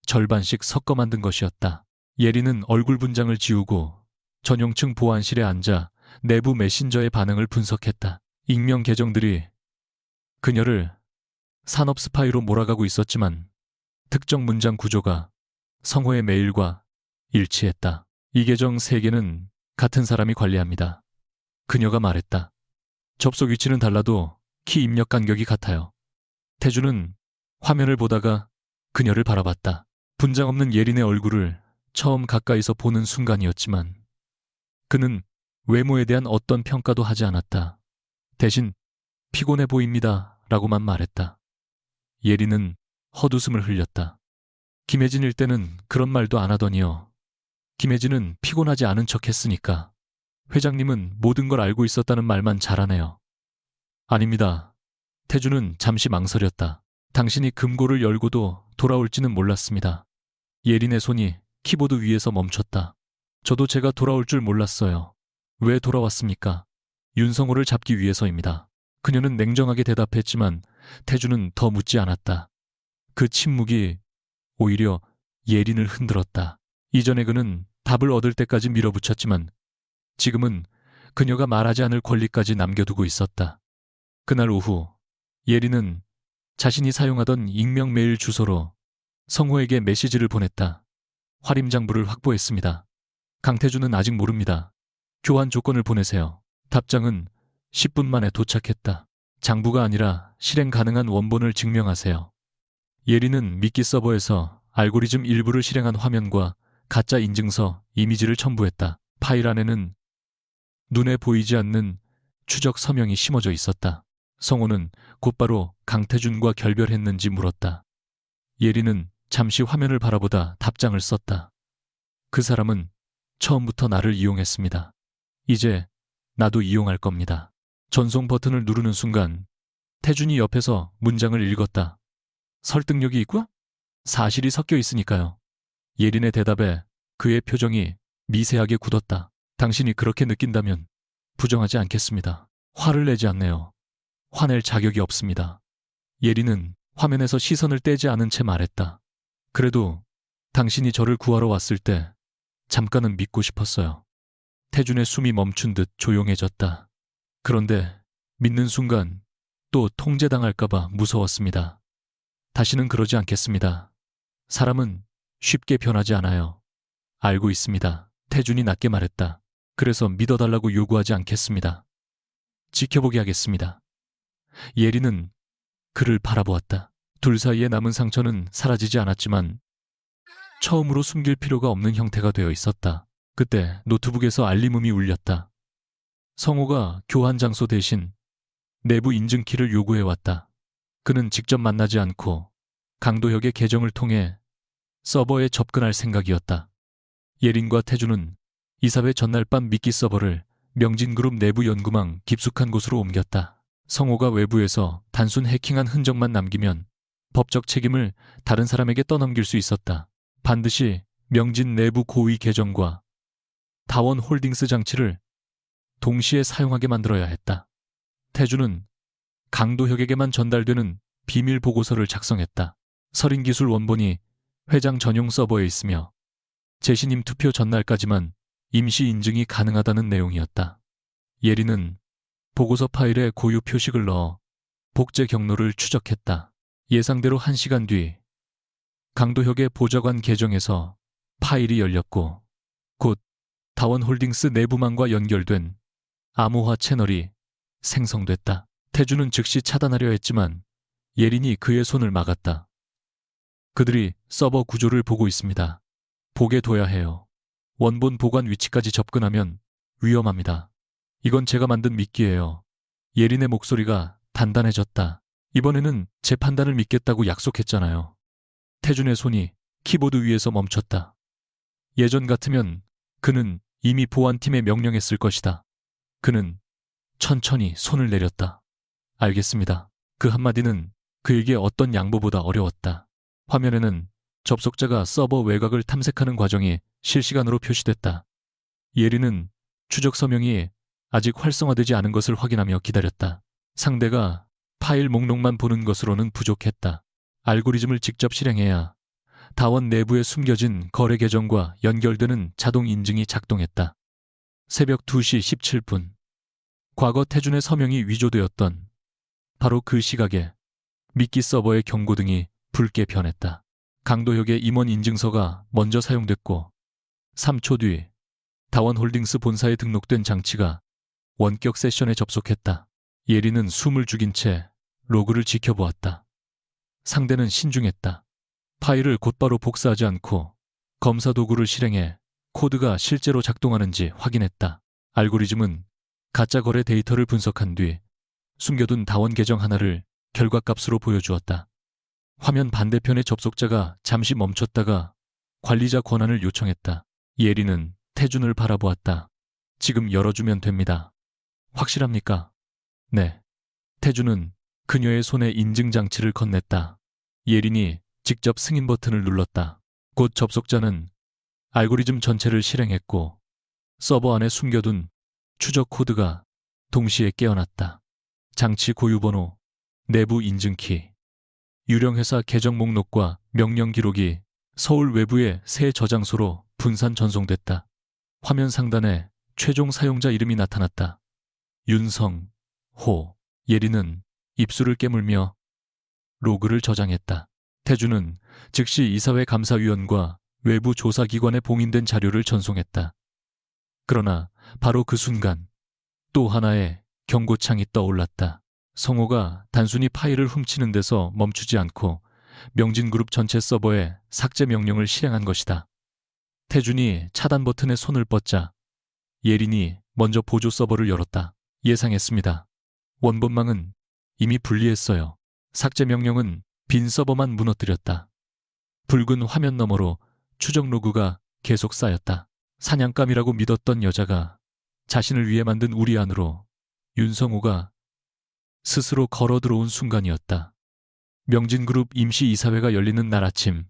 절반씩 섞어 만든 것이었다. 예리는 얼굴 분장을 지우고 전용층 보안실에 앉아 내부 메신저의 반응을 분석했다. 익명 계정들이 그녀를 산업 스파이로 몰아가고 있었지만 특정 문장 구조가 성호의 메일과 일치했다. 이 계정 3개는 같은 사람이 관리합니다. 그녀가 말했다. 접속 위치는 달라도 키 입력 간격이 같아요. 태주는 화면을 보다가 그녀를 바라봤다. 분장 없는 예린의 얼굴을 처음 가까이서 보는 순간이었지만 그는 외모에 대한 어떤 평가도 하지 않았다. 대신 피곤해 보입니다 라고만 말했다. 예린은 헛웃음을 흘렸다. 김혜진일 때는 그런 말도 안 하더니요. 김혜진은 피곤하지 않은 척 했으니까 회장님은 모든 걸 알고 있었다는 말만 잘하네요. 아닙니다. 태주는 잠시 망설였다. 당신이 금고를 열고도 돌아올지는 몰랐습니다. 예린의 손이 키보드 위에서 멈췄다. 저도 제가 돌아올 줄 몰랐어요. 왜 돌아왔습니까? 윤성호를 잡기 위해서입니다. 그녀는 냉정하게 대답했지만 태주는 더 묻지 않았다. 그 침묵이 오히려 예린을 흔들었다. 이전에 그는 답을 얻을 때까지 밀어붙였지만 지금은 그녀가 말하지 않을 권리까지 남겨두고 있었다. 그날 오후 예린은 자신이 사용하던 익명 메일 주소로 성호에게 메시지를 보냈다. 활임장부를 확보했습니다. 강태준은 아직 모릅니다. 교환 조건을 보내세요. 답장은 10분 만에 도착했다. 장부가 아니라 실행 가능한 원본을 증명하세요. 예린은 미끼 서버에서 알고리즘 일부를 실행한 화면과 가짜 인증서, 이미지를 첨부했다. 파일 안에는 눈에 보이지 않는 추적 서명이 심어져 있었다. 성호는 곧바로 강태준과 결별했는지 물었다. 예린은 잠시 화면을 바라보다 답장을 썼다. 그 사람은 처음부터 나를 이용했습니다. 이제 나도 이용할 겁니다. 전송 버튼을 누르는 순간 태준이 옆에서 문장을 읽었다. 설득력이 있고 사실이 섞여 있으니까요. 예린의 대답에 그의 표정이 미세하게 굳었다. 당신이 그렇게 느낀다면 부정하지 않겠습니다. 화를 내지 않네요. 화낼 자격이 없습니다. 예린은 화면에서 시선을 떼지 않은 채 말했다. 그래도 당신이 저를 구하러 왔을 때 잠깐은 믿고 싶었어요. 태준의 숨이 멈춘 듯 조용해졌다. 그런데 믿는 순간 또 통제당할까봐 무서웠습니다. 다시는 그러지 않겠습니다. 사람은 쉽게 변하지 않아요. 알고 있습니다. 태준이 낮게 말했다. 그래서 믿어달라고 요구하지 않겠습니다. 지켜보게 하겠습니다. 예린은 그를 바라보았다. 둘 사이에 남은 상처는 사라지지 않았지만 처음으로 숨길 필요가 없는 형태가 되어 있었다. 그때 노트북에서 알림음이 울렸다. 성호가 교환 장소 대신 내부 인증키를 요구해왔다. 그는 직접 만나지 않고 강도혁의 계정을 통해 서버에 접근할 생각이었다. 예린과 태준은 이사회 전날 밤 미끼 서버를 명진그룹 내부 연구망 깊숙한 곳으로 옮겼다. 성호가 외부에서 단순 해킹한 흔적만 남기면 법적 책임을 다른 사람에게 떠넘길 수 있었다. 반드시 명진 내부 고위 계정과 다원 홀딩스 장치를 동시에 사용하게 만들어야 했다. 태준은 강도혁에게만 전달되는 비밀 보고서를 작성했다. 서린기술 원본이 회장 전용 서버에 있으며 재신임 투표 전날까지만 임시 인증이 가능하다는 내용이었다. 예린은 보고서 파일에 고유 표식을 넣어 복제 경로를 추적했다. 예상대로 1시간 뒤 강도혁의 보좌관 계정에서 파일이 열렸고 곧 다원홀딩스 내부망과 연결된 암호화 채널이 생성됐다. 태준은 즉시 차단하려 했지만 예린이 그의 손을 막았다. 그들이 서버 구조를 보고 있습니다. 보게 둬야 해요. 원본 보관 위치까지 접근하면 위험합니다. 이건 제가 만든 미끼예요. 예린의 목소리가 단단해졌다. 이번에는 제 판단을 믿겠다고 약속했잖아요. 태준의 손이 키보드 위에서 멈췄다. 예전 같으면 그는 이미 보안팀에 명령했을 것이다. 그는 천천히 손을 내렸다. 알겠습니다. 그 한마디는 그에게 어떤 양보보다 어려웠다. 화면에는 접속자가 서버 외곽을 탐색하는 과정이 실시간으로 표시됐다. 예린은 추적 서명이 아직 활성화되지 않은 것을 확인하며 기다렸다. 상대가 파일 목록만 보는 것으로는 부족했다. 알고리즘을 직접 실행해야 다원 내부에 숨겨진 거래 계정과 연결되는 자동 인증이 작동했다. 새벽 2시 17분. 과거 태준의 서명이 위조되었던 바로 그 시각에 미끼 서버의 경고등이 붉게 변했다. 강도혁의 임원 인증서가 먼저 사용됐고 3초 뒤 다원홀딩스 본사에 등록된 장치가 원격 세션에 접속했다. 예린은 숨을 죽인 채 로그를 지켜보았다. 상대는 신중했다. 파일을 곧바로 복사하지 않고 검사 도구를 실행해 코드가 실제로 작동하는지 확인했다. 알고리즘은 가짜 거래 데이터를 분석한 뒤 숨겨둔 다원 계정 하나를 결과값으로 보여주었다. 화면 반대편의 접속자가 잠시 멈췄다가 관리자 권한을 요청했다. 예린은 태준을 바라보았다. 지금 열어주면 됩니다. 확실합니까? 네. 태준은 그녀의 손에 인증장치를 건넸다. 예린이 직접 승인 버튼을 눌렀다. 곧 접속자는 알고리즘 전체를 실행했고 서버 안에 숨겨둔 추적 코드가 동시에 깨어났다. 장치 고유번호 내부 인증키, 유령회사 계정 목록과 명령 기록이 서울 외부의 새 저장소로 분산 전송됐다. 화면 상단에 최종 사용자 이름이 나타났다. 윤성, 호, 예리는 입술을 깨물며 로그를 저장했다. 태주는 즉시 이사회 감사위원과 외부 조사기관에 봉인된 자료를 전송했다. 그러나 바로 그 순간 또 하나의 경고창이 떠올랐다. 성호가 단순히 파일을 훔치는 데서 멈추지 않고 명진그룹 전체 서버에 삭제 명령을 실행한 것이다. 태준이 차단 버튼에 손을 뻗자 예린이 먼저 보조 서버를 열었다. 예상했습니다. 원본망은 이미 분리했어요. 삭제 명령은 빈 서버만 무너뜨렸다. 붉은 화면 너머로 추적 로그가 계속 쌓였다. 사냥감이라고 믿었던 여자가 자신을 위해 만든 우리 안으로 윤성호가 스스로 걸어 들어온 순간이었다. 명진그룹 임시이사회가 열리는 날 아침,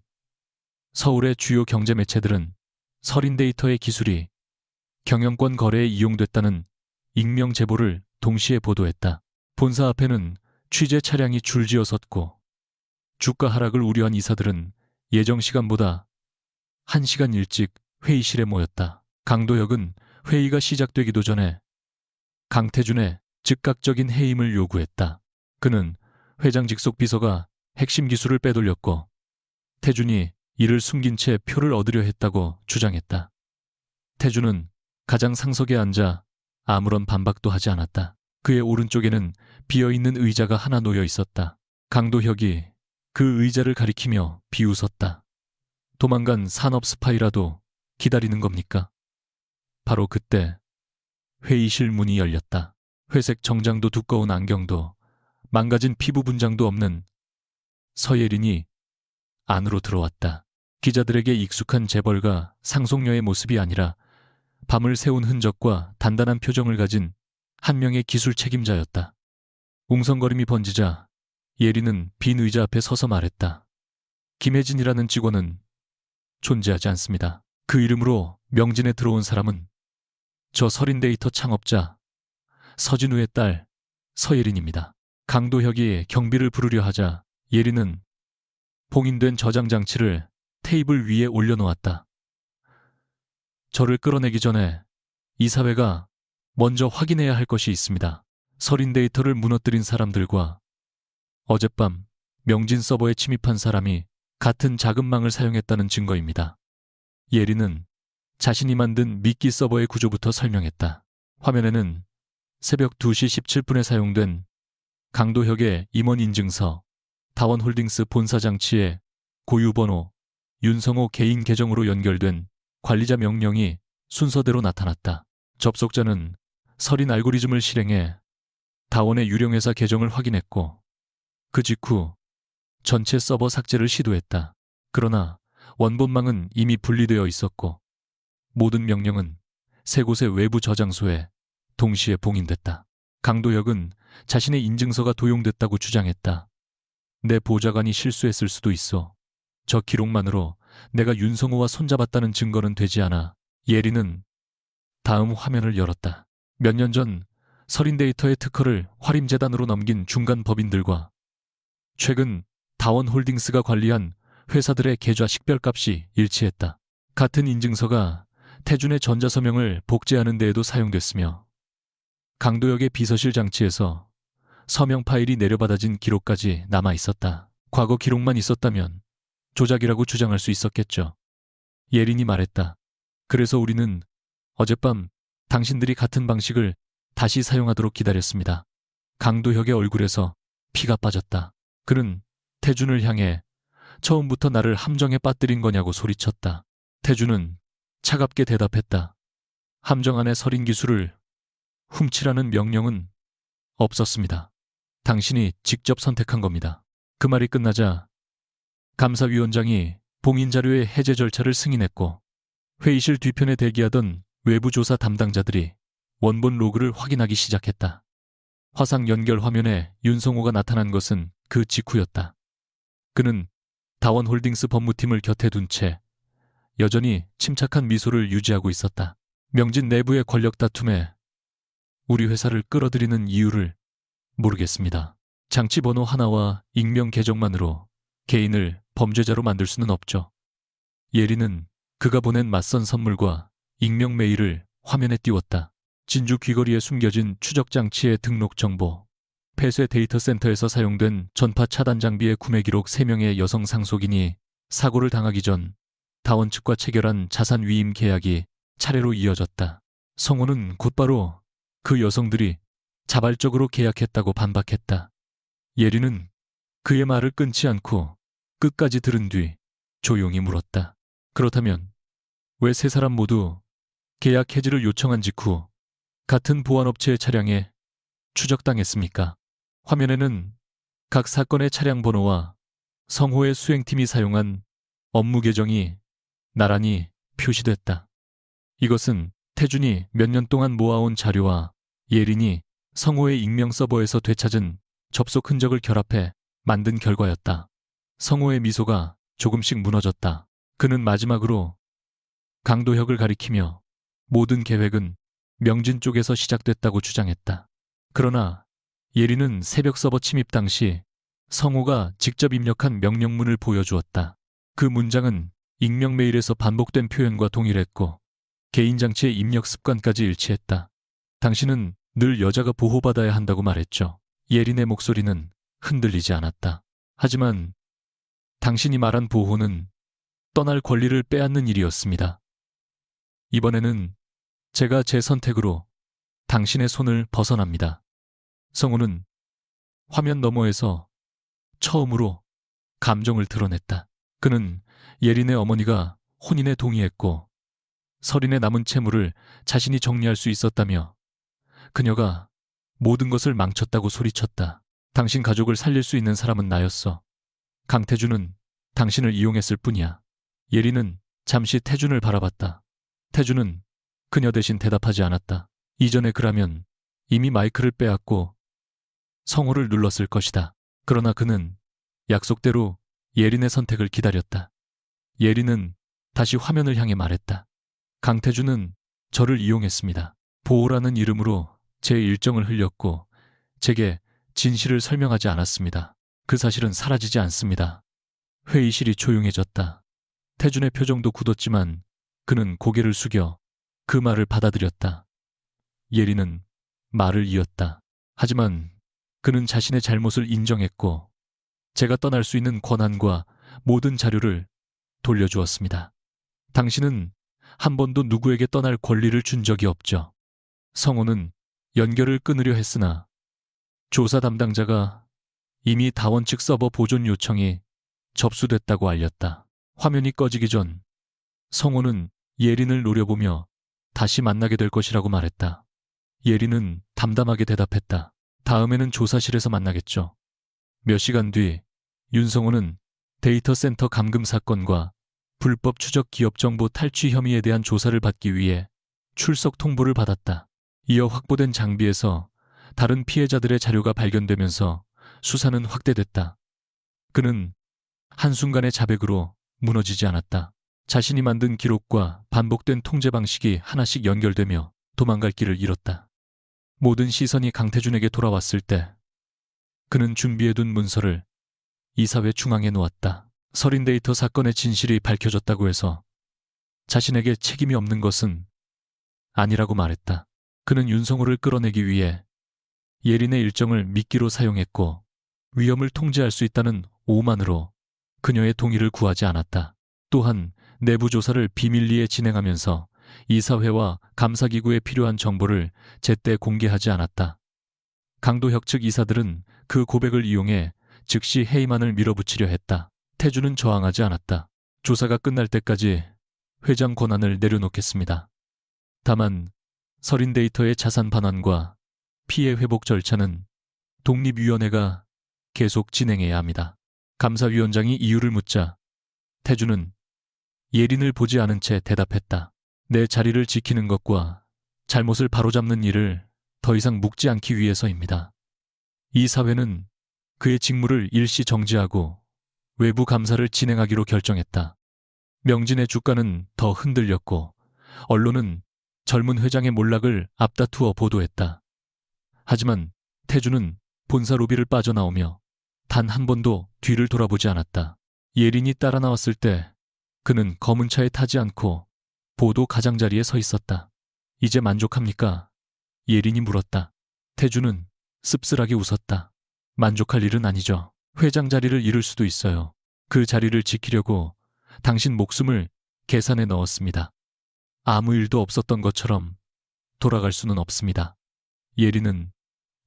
서울의 주요 경제 매체들은 서린 데이터의 기술이 경영권 거래에 이용됐다는 익명 제보를 동시에 보도했다. 본사 앞에는 취재 차량이 줄지어 섰고 주가 하락을 우려한 이사들은 예정 시간보다 1시간 일찍 회의실에 모였다. 강도혁은 회의가 시작되기도 전에 강태준의 즉각적인 해임을 요구했다. 그는 회장 직속 비서가 핵심 기술을 빼돌렸고 태준이 이를 숨긴 채 표를 얻으려 했다고 주장했다. 태준은 가장 상석에 앉아 아무런 반박도 하지 않았다. 그의 오른쪽에는 비어있는 의자가 하나 놓여 있었다. 강도혁이 그 의자를 가리키며 비웃었다. 도망간 산업 스파이라도 기다리는 겁니까? 바로 그때 회의실 문이 열렸다. 회색 정장도 두꺼운 안경도 망가진 피부 분장도 없는 서예린이 안으로 들어왔다. 기자들에게 익숙한 재벌가 상속녀의 모습이 아니라 밤을 새운 흔적과 단단한 표정을 가진 한 명의 기술 책임자였다. 웅성거림이 번지자 예린은 빈 의자 앞에 서서 말했다. 김혜진이라는 직원은 존재하지 않습니다. 그 이름으로 명진에 들어온 사람은 저 서린데이터 창업자 서진우의 딸 서예린입니다. 강도혁이 경비를 부르려 하자 예린은 봉인된 저장 장치를 테이블 위에 올려놓았다. 저를 끌어내기 전에 이사회가 먼저 확인해야 할 것이 있습니다. 서린데이터를 무너뜨린 사람들과 어젯밤 명진 서버에 침입한 사람이 같은 자금망을 사용했다는 증거입니다. 예린은 자신이 만든 미끼 서버의 구조부터 설명했다. 화면에는 새벽 2시 17분에 사용된 강도혁의 임원 인증서, 다원홀딩스 본사 장치의 고유번호, 윤성호 개인 계정으로 연결된 관리자 명령이 순서대로 나타났다. 접속자는 서린 알고리즘을 실행해 다원의 유령회사 계정을 확인했고 그 직후 전체 서버 삭제를 시도했다. 그러나 원본망은 이미 분리되어 있었고 모든 명령은 세 곳의 외부 저장소에 동시에 봉인됐다. 강도혁은 자신의 인증서가 도용됐다고 주장했다. 내 보좌관이 실수했을 수도 있어. 저 기록만으로 내가 윤성호와 손잡았다는 증거는 되지 않아. 예린은 다음 화면을 열었다. 몇 년 전 서린데이터의 특허를 화림재단으로 넘긴 중간 법인들과 최근 다원홀딩스가 관리한 회사들의 계좌 식별값이 일치했다. 같은 인증서가 태준의 전자서명을 복제하는 데에도 사용됐으며 강도혁의 비서실 장치에서 서명 파일이 내려받아진 기록까지 남아 있었다. 과거 기록만 있었다면 조작이라고 주장할 수 있었겠죠. 예린이 말했다. 그래서 우리는 어젯밤 당신들이 같은 방식을 다시 사용하도록 기다렸습니다. 강도혁의 얼굴에서 피가 빠졌다. 그는 태준을 향해 처음부터 나를 함정에 빠뜨린 거냐고 소리쳤다. 태준은 차갑게 대답했다. 함정 안에 서린 기술을 훔치라는 명령은 없었습니다. 당신이 직접 선택한 겁니다. 그 말이 끝나자 감사위원장이 봉인 자료의 해제 절차를 승인했고 회의실 뒤편에 대기하던 외부 조사 담당자들이 원본 로그를 확인하기 시작했다. 화상 연결 화면에 윤성호가 나타난 것은 그 직후였다. 그는 다원홀딩스 법무팀을 곁에 둔 채 여전히 침착한 미소를 유지하고 있었다. 명진 내부의 권력 다툼에 우리 회사를 끌어들이는 이유를 모르겠습니다. 장치 번호 하나와 익명 계정만으로 개인을 범죄자로 만들 수는 없죠. 예리는 그가 보낸 맞선 선물과 익명 메일을 화면에 띄웠다. 진주 귀거리에 숨겨진 추적 장치의 등록 정보, 폐쇄 데이터 센터에서 사용된 전파 차단 장비의 구매 기록 3명의 여성 상속인이 사고를 당하기 전 다원 측과 체결한 자산 위임 계약이 차례로 이어졌다. 성호는 곧바로 그 여성들이 자발적으로 계약했다고 반박했다. 예리는 그의 말을 끊지 않고 끝까지 들은 뒤 조용히 물었다. 그렇다면 왜 세 사람 모두 계약 해지를 요청한 직후 같은 보안업체의 차량에 추적당했습니까? 화면에는 각 사건의 차량 번호와 성호의 수행팀이 사용한 업무 계정이 나란히 표시됐다. 이것은 태준이 몇 년 동안 모아온 자료와 예린이 성호의 익명 서버에서 되찾은 접속 흔적을 결합해 만든 결과였다. 성호의 미소가 조금씩 무너졌다. 그는 마지막으로 강도혁을 가리키며 모든 계획은 명진 쪽에서 시작됐다고 주장했다. 그러나 예린은 새벽 서버 침입 당시 성호가 직접 입력한 명령문을 보여주었다. 그 문장은 익명 메일에서 반복된 표현과 동일했고 개인 장치의 입력 습관까지 일치했다. 당신은 늘 여자가 보호받아야 한다고 말했죠. 예린의 목소리는 흔들리지 않았다. 하지만 당신이 말한 보호는 떠날 권리를 빼앗는 일이었습니다. 이번에는 제가 제 선택으로 당신의 손을 벗어납니다. 성우는 화면 너머에서 처음으로 감정을 드러냈다. 그는 예린의 어머니가 혼인에 동의했고 서린의 남은 채무를 자신이 정리할 수 있었다며 그녀가 모든 것을 망쳤다고 소리쳤다. 당신 가족을 살릴 수 있는 사람은 나였어. 강태준은 당신을 이용했을 뿐이야. 예린은 잠시 태준을 바라봤다. 태준은 그녀 대신 대답하지 않았다. 이전에 그라면 이미 마이크를 빼앗고 성호를 눌렀을 것이다. 그러나 그는 약속대로 예린의 선택을 기다렸다. 예린은 다시 화면을 향해 말했다. 강태준은 저를 이용했습니다. 보호라는 이름으로 제 일정을 흘렸고 제게 진실을 설명하지 않았습니다. 그 사실은 사라지지 않습니다. 회의실이 조용해졌다. 태준의 표정도 굳었지만 그는 고개를 숙여 그 말을 받아들였다. 예린은 말을 이었다. 하지만 그는 자신의 잘못을 인정했고 제가 떠날 수 있는 권한과 모든 자료를 돌려주었습니다. 당신은 한 번도 누구에게 떠날 권리를 준 적이 없죠. 성호는 연결을 끊으려 했으나 조사 담당자가 이미 다원 측 서버 보존 요청이 접수됐다고 알렸다. 화면이 꺼지기 전 성호는 예린을 노려보며 다시 만나게 될 것이라고 말했다. 예린은 담담하게 대답했다. 다음에는 조사실에서 만나겠죠. 몇 시간 뒤 윤성호는 데이터 센터 감금 사건과 불법 추적 기업 정보 탈취 혐의에 대한 조사를 받기 위해 출석 통보를 받았다. 이어 확보된 장비에서 다른 피해자들의 자료가 발견되면서 수사는 확대됐다. 그는 한순간의 자백으로 무너지지 않았다. 자신이 만든 기록과 반복된 통제 방식이 하나씩 연결되며 도망갈 길을 잃었다. 모든 시선이 강태준에게 돌아왔을 때 그는 준비해둔 문서를 이사회 중앙에 놓았다. 서린 데이터 사건의 진실이 밝혀졌다고 해서 자신에게 책임이 없는 것은 아니라고 말했다. 그는 윤성호를 끌어내기 위해 예린의 일정을 미끼로 사용했고 위험을 통제할 수 있다는 오만으로 그녀의 동의를 구하지 않았다. 또한 내부 조사를 비밀리에 진행하면서 이사회와 감사기구에 필요한 정보를 제때 공개하지 않았다. 강도혁 측 이사들은 그 고백을 이용해 즉시 해임안을 밀어붙이려 했다. 태준은 저항하지 않았다. 조사가 끝날 때까지 회장 권한을 내려놓겠습니다. 다만 서린 데이터의 자산 반환과 피해 회복 절차는 독립위원회가 계속 진행해야 합니다. 감사위원장이 이유를 묻자 태준은 예린을 보지 않은 채 대답했다. 내 자리를 지키는 것과 잘못을 바로잡는 일을 더 이상 묵지 않기 위해서입니다. 이 사회는 그의 직무를 일시 정지하고 외부 감사를 진행하기로 결정했다. 명진의 주가는 더 흔들렸고 언론은 젊은 회장의 몰락을 앞다투어 보도했다. 하지만 태준은 본사 로비를 빠져나오며 단 한 번도 뒤를 돌아보지 않았다. 예린이 따라 나왔을 때 그는 검은 차에 타지 않고 보도 가장자리에 서 있었다. 이제 만족합니까? 예린이 물었다. 태주는 씁쓸하게 웃었다. 만족할 일은 아니죠. 회장 자리를 잃을 수도 있어요. 그 자리를 지키려고 당신 목숨을 계산에 넣었습니다. 아무 일도 없었던 것처럼 돌아갈 수는 없습니다. 예린은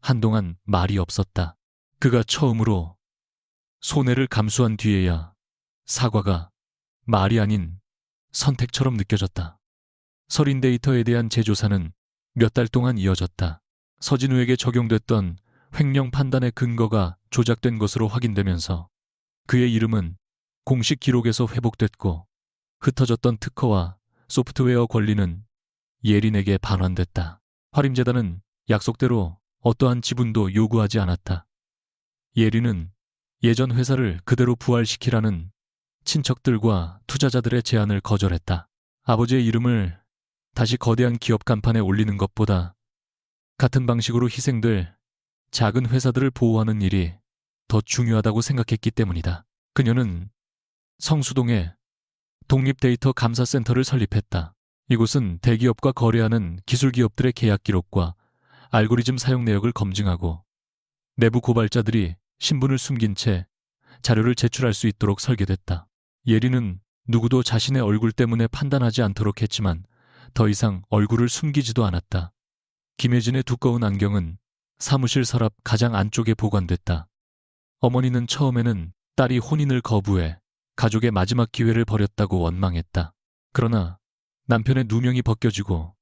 한동안 말이 없었다. 그가 처음으로 손해를 감수한 뒤에야 사과가 말이 아닌 선택처럼 느껴졌다. 서린 데이터에 대한 재조사는 몇 달 동안 이어졌다. 서진우에게 적용됐던 횡령 판단의 근거가 조작된 것으로 확인되면서 그의 이름은 공식 기록에서 회복됐고 흩어졌던 특허와 소프트웨어 권리는 예린에게 반환됐다. 화림재단은 약속대로 어떠한 지분도 요구하지 않았다. 예린은 예전 회사를 그대로 부활시키라는 친척들과 투자자들의 제안을 거절했다. 아버지의 이름을 다시 거대한 기업 간판에 올리는 것보다 같은 방식으로 희생될 작은 회사들을 보호하는 일이 더 중요하다고 생각했기 때문이다. 그녀는 성수동에 독립데이터 감사센터를 설립했다. 이곳은 대기업과 거래하는 기술기업들의 계약 기록과 알고리즘 사용 내역을 검증하고 내부 고발자들이 신분을 숨긴 채 자료를 제출할 수 있도록 설계됐다. 예린은 누구도 자신의 얼굴 때문에 판단하지 않도록 했지만 더 이상 얼굴을 숨기지도 않았다. 김혜진의 두꺼운 안경은 사무실 서랍 가장 안쪽에 보관됐다. 어머니는 처음에는 딸이 혼인을 거부해 가족의 마지막 기회를 버렸다고 원망했다. 그러나 남편의 누명이 벗겨지고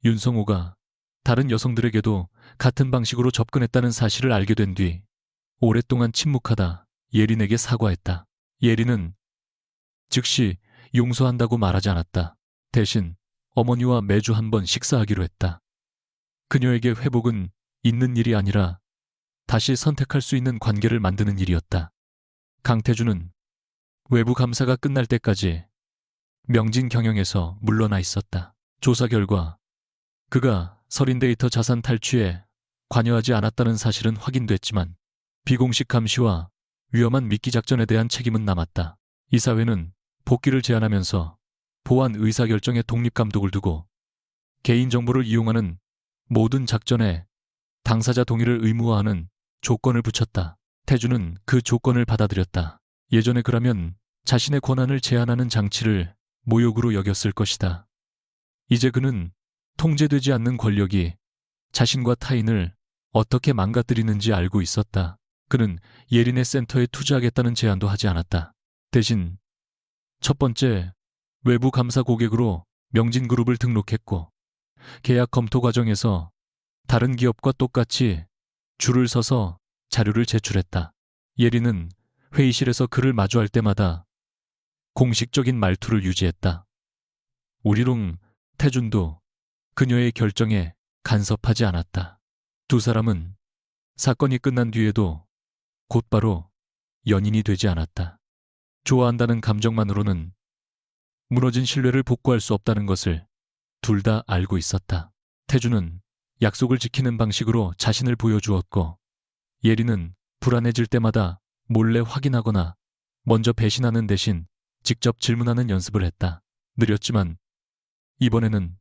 윤성호가 다른 여성들에게도 같은 방식으로 접근했다는 사실을 알게 된 뒤 오랫동안 침묵하다 예린에게 사과했다. 예린은 즉시 용서한다고 말하지 않았다. 대신 어머니와 매주 한 번 식사하기로 했다. 그녀에게 회복은 있는 일이 아니라 다시 선택할 수 있는 관계를 만드는 일이었다. 강태주는 외부 감사가 끝날 때까지 명진 경영에서 물러나 있었다. 조사 결과 그가 서린데이터 자산 탈취에 관여하지 않았다는 사실은 확인됐지만 비공식 감시와 위험한 미끼 작전에 대한 책임은 남았다. 이사회는 복귀를 제안하면서 보안 의사결정에 독립감독을 두고 개인정보를 이용하는 모든 작전에 당사자 동의를 의무화하는 조건을 붙였다. 태주는 그 조건을 받아들였다. 예전에 그라면 자신의 권한을 제한하는 장치를 모욕으로 여겼을 것이다. 이제 그는 통제되지 않는 권력이 자신과 타인을 어떻게 망가뜨리는지 알고 있었다. 그는 예린의 센터에 투자하겠다는 제안도 하지 않았다. 대신 첫 번째 외부 감사 고객으로 명진그룹을 등록했고 계약 검토 과정에서 다른 기업과 똑같이 줄을 서서 자료를 제출했다. 예린은 회의실에서 그를 마주할 때마다 공식적인 말투를 유지했다. 우리롱 태준도 그녀의 결정에 간섭하지 않았다. 두 사람은 사건이 끝난 뒤에도 곧바로 연인이 되지 않았다. 좋아한다는 감정만으로는 무너진 신뢰를 복구할 수 없다는 것을 둘 다 알고 있었다. 태주는 약속을 지키는 방식으로 자신을 보여주었고 예린은 불안해질 때마다 몰래 확인하거나 먼저 배신하는 대신 직접 질문하는 연습을 했다. 느렸지만 이번에는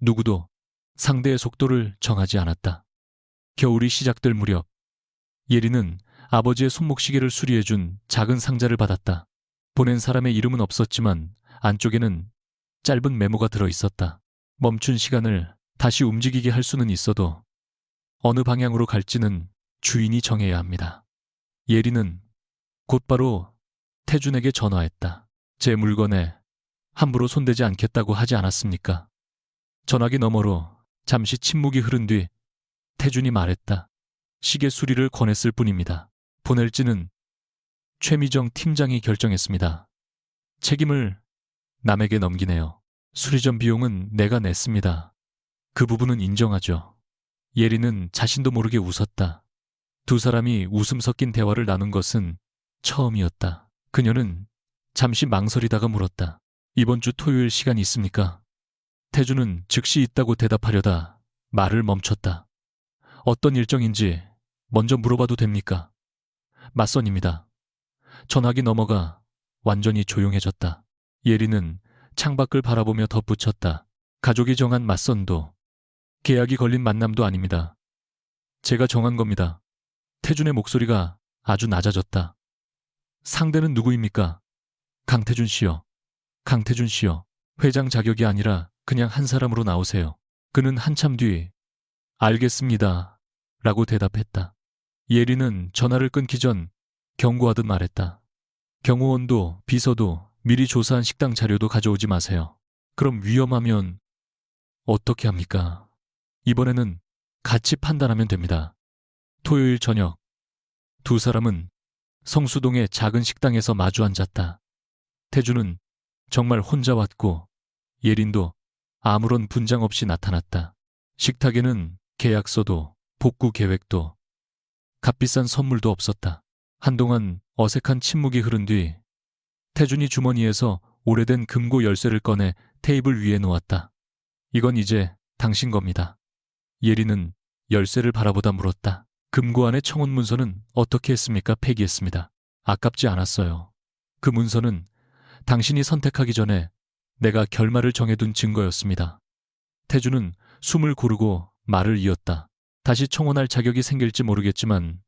누구도 상대의 속도를 정하지 않았다. 겨울이 시작될 무렵 예린은 아버지의 손목시계를 수리해준 작은 상자를 받았다. 보낸 사람의 이름은 없었지만 안쪽에는 짧은 메모가 들어있었다. 멈춘 시간을 다시 움직이게 할 수는 있어도 어느 방향으로 갈지는 주인이 정해야 합니다. 예린은 곧바로 태준에게 전화했다. 제 물건에 함부로 손대지 않겠다고 하지 않았습니까? 전화기 너머로 잠시 침묵이 흐른 뒤 태준이 말했다. 시계 수리를 권했을 뿐입니다. 보낼지는 최미정 팀장이 결정했습니다. 책임을 남에게 넘기네요. 수리 전 비용은 내가 냈습니다. 그 부분은 인정하죠. 예린은 자신도 모르게 웃었다. 두 사람이 웃음 섞인 대화를 나눈 것은 처음이었다. 그녀는 잠시 망설이다가 물었다. 이번 주 토요일 시간 있습니까? 태주는 즉시 있다고 대답하려다 말을 멈췄다. 어떤 일정인지 먼저 물어봐도 됩니까? 맞선입니다. 전화기 넘어가 완전히 조용해졌다. 예리는 창밖을 바라보며 덧붙였다. 가족이 정한 맞선도 계약이 걸린 만남도 아닙니다. 제가 정한 겁니다. 태준의 목소리가 아주 낮아졌다. 상대는 누구입니까? 강태준 씨요. 강태준 씨요. 회장 자격이 아니라 그냥 한 사람으로 나오세요. 그는 한참 뒤 알겠습니다. 라고 대답했다. 예리는 전화를 끊기 전 경고하듯 말했다. 경호원도 비서도 미리 조사한 식당 자료도 가져오지 마세요. 그럼 위험하면 어떻게 합니까? 이번에는 같이 판단하면 됩니다. 토요일 저녁 두 사람은 성수동의 작은 식당에서 마주 앉았다. 태준은 정말 혼자 왔고 예린도 아무런 분장 없이 나타났다. 식탁에는 계약서도 복구 계획도 값비싼 선물도 없었다. 한동안 어색한 침묵이 흐른 뒤 태준이 주머니에서 오래된 금고 열쇠를 꺼내 테이블 위에 놓았다. 이건 이제 당신 겁니다. 예린은 열쇠를 바라보다 물었다. 금고 안의 청혼 문서는 어떻게 했습니까? 폐기했습니다. 아깝지 않았어요. 그 문서는 당신이 선택하기 전에 내가 결말을 정해둔 증거였습니다. 태준은 숨을 고르고 말을 이었다. 다시 청혼할 자격이 생길지 모르겠지만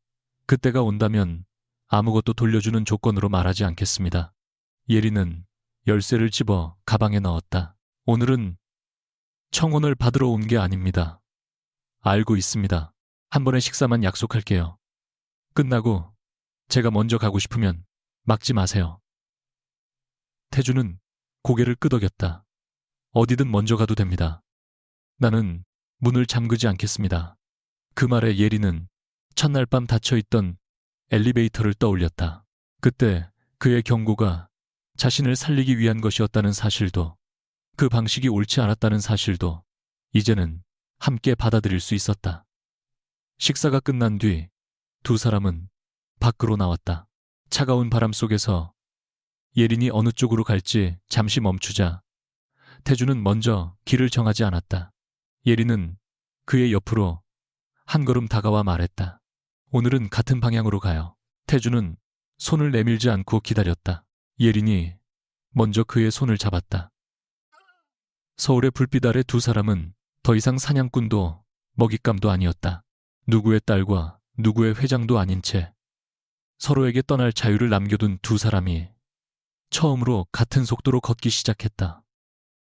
그때가 온다면 아무것도 돌려주는 조건으로 말하지 않겠습니다. 예리는 열쇠를 집어 가방에 넣었다. 오늘은 청혼을 받으러 온 게 아닙니다. 알고 있습니다. 한 번의 식사만 약속할게요. 끝나고 제가 먼저 가고 싶으면 막지 마세요. 태준은 고개를 끄덕였다. 어디든 먼저 가도 됩니다. 나는 문을 잠그지 않겠습니다. 그 말에 예리는 첫날 밤 닫혀있던 엘리베이터를 떠올렸다. 그때 그의 경고가 자신을 살리기 위한 것이었다는 사실도, 그 방식이 옳지 않았다는 사실도 이제는 함께 받아들일 수 있었다. 식사가 끝난 뒤 두 사람은 밖으로 나왔다. 차가운 바람 속에서 예린이 어느 쪽으로 갈지 잠시 멈추자 태준은 먼저 길을 정하지 않았다. 예린은 그의 옆으로 한 걸음 다가와 말했다. 오늘은 같은 방향으로 가요. 태준은 손을 내밀지 않고 기다렸다. 예린이 먼저 그의 손을 잡았다. 서울의 불빛 아래 두 사람은 더 이상 사냥꾼도 먹잇감도 아니었다. 누구의 딸과 누구의 회장도 아닌 채 서로에게 떠날 자유를 남겨둔 두 사람이 처음으로 같은 속도로 걷기 시작했다.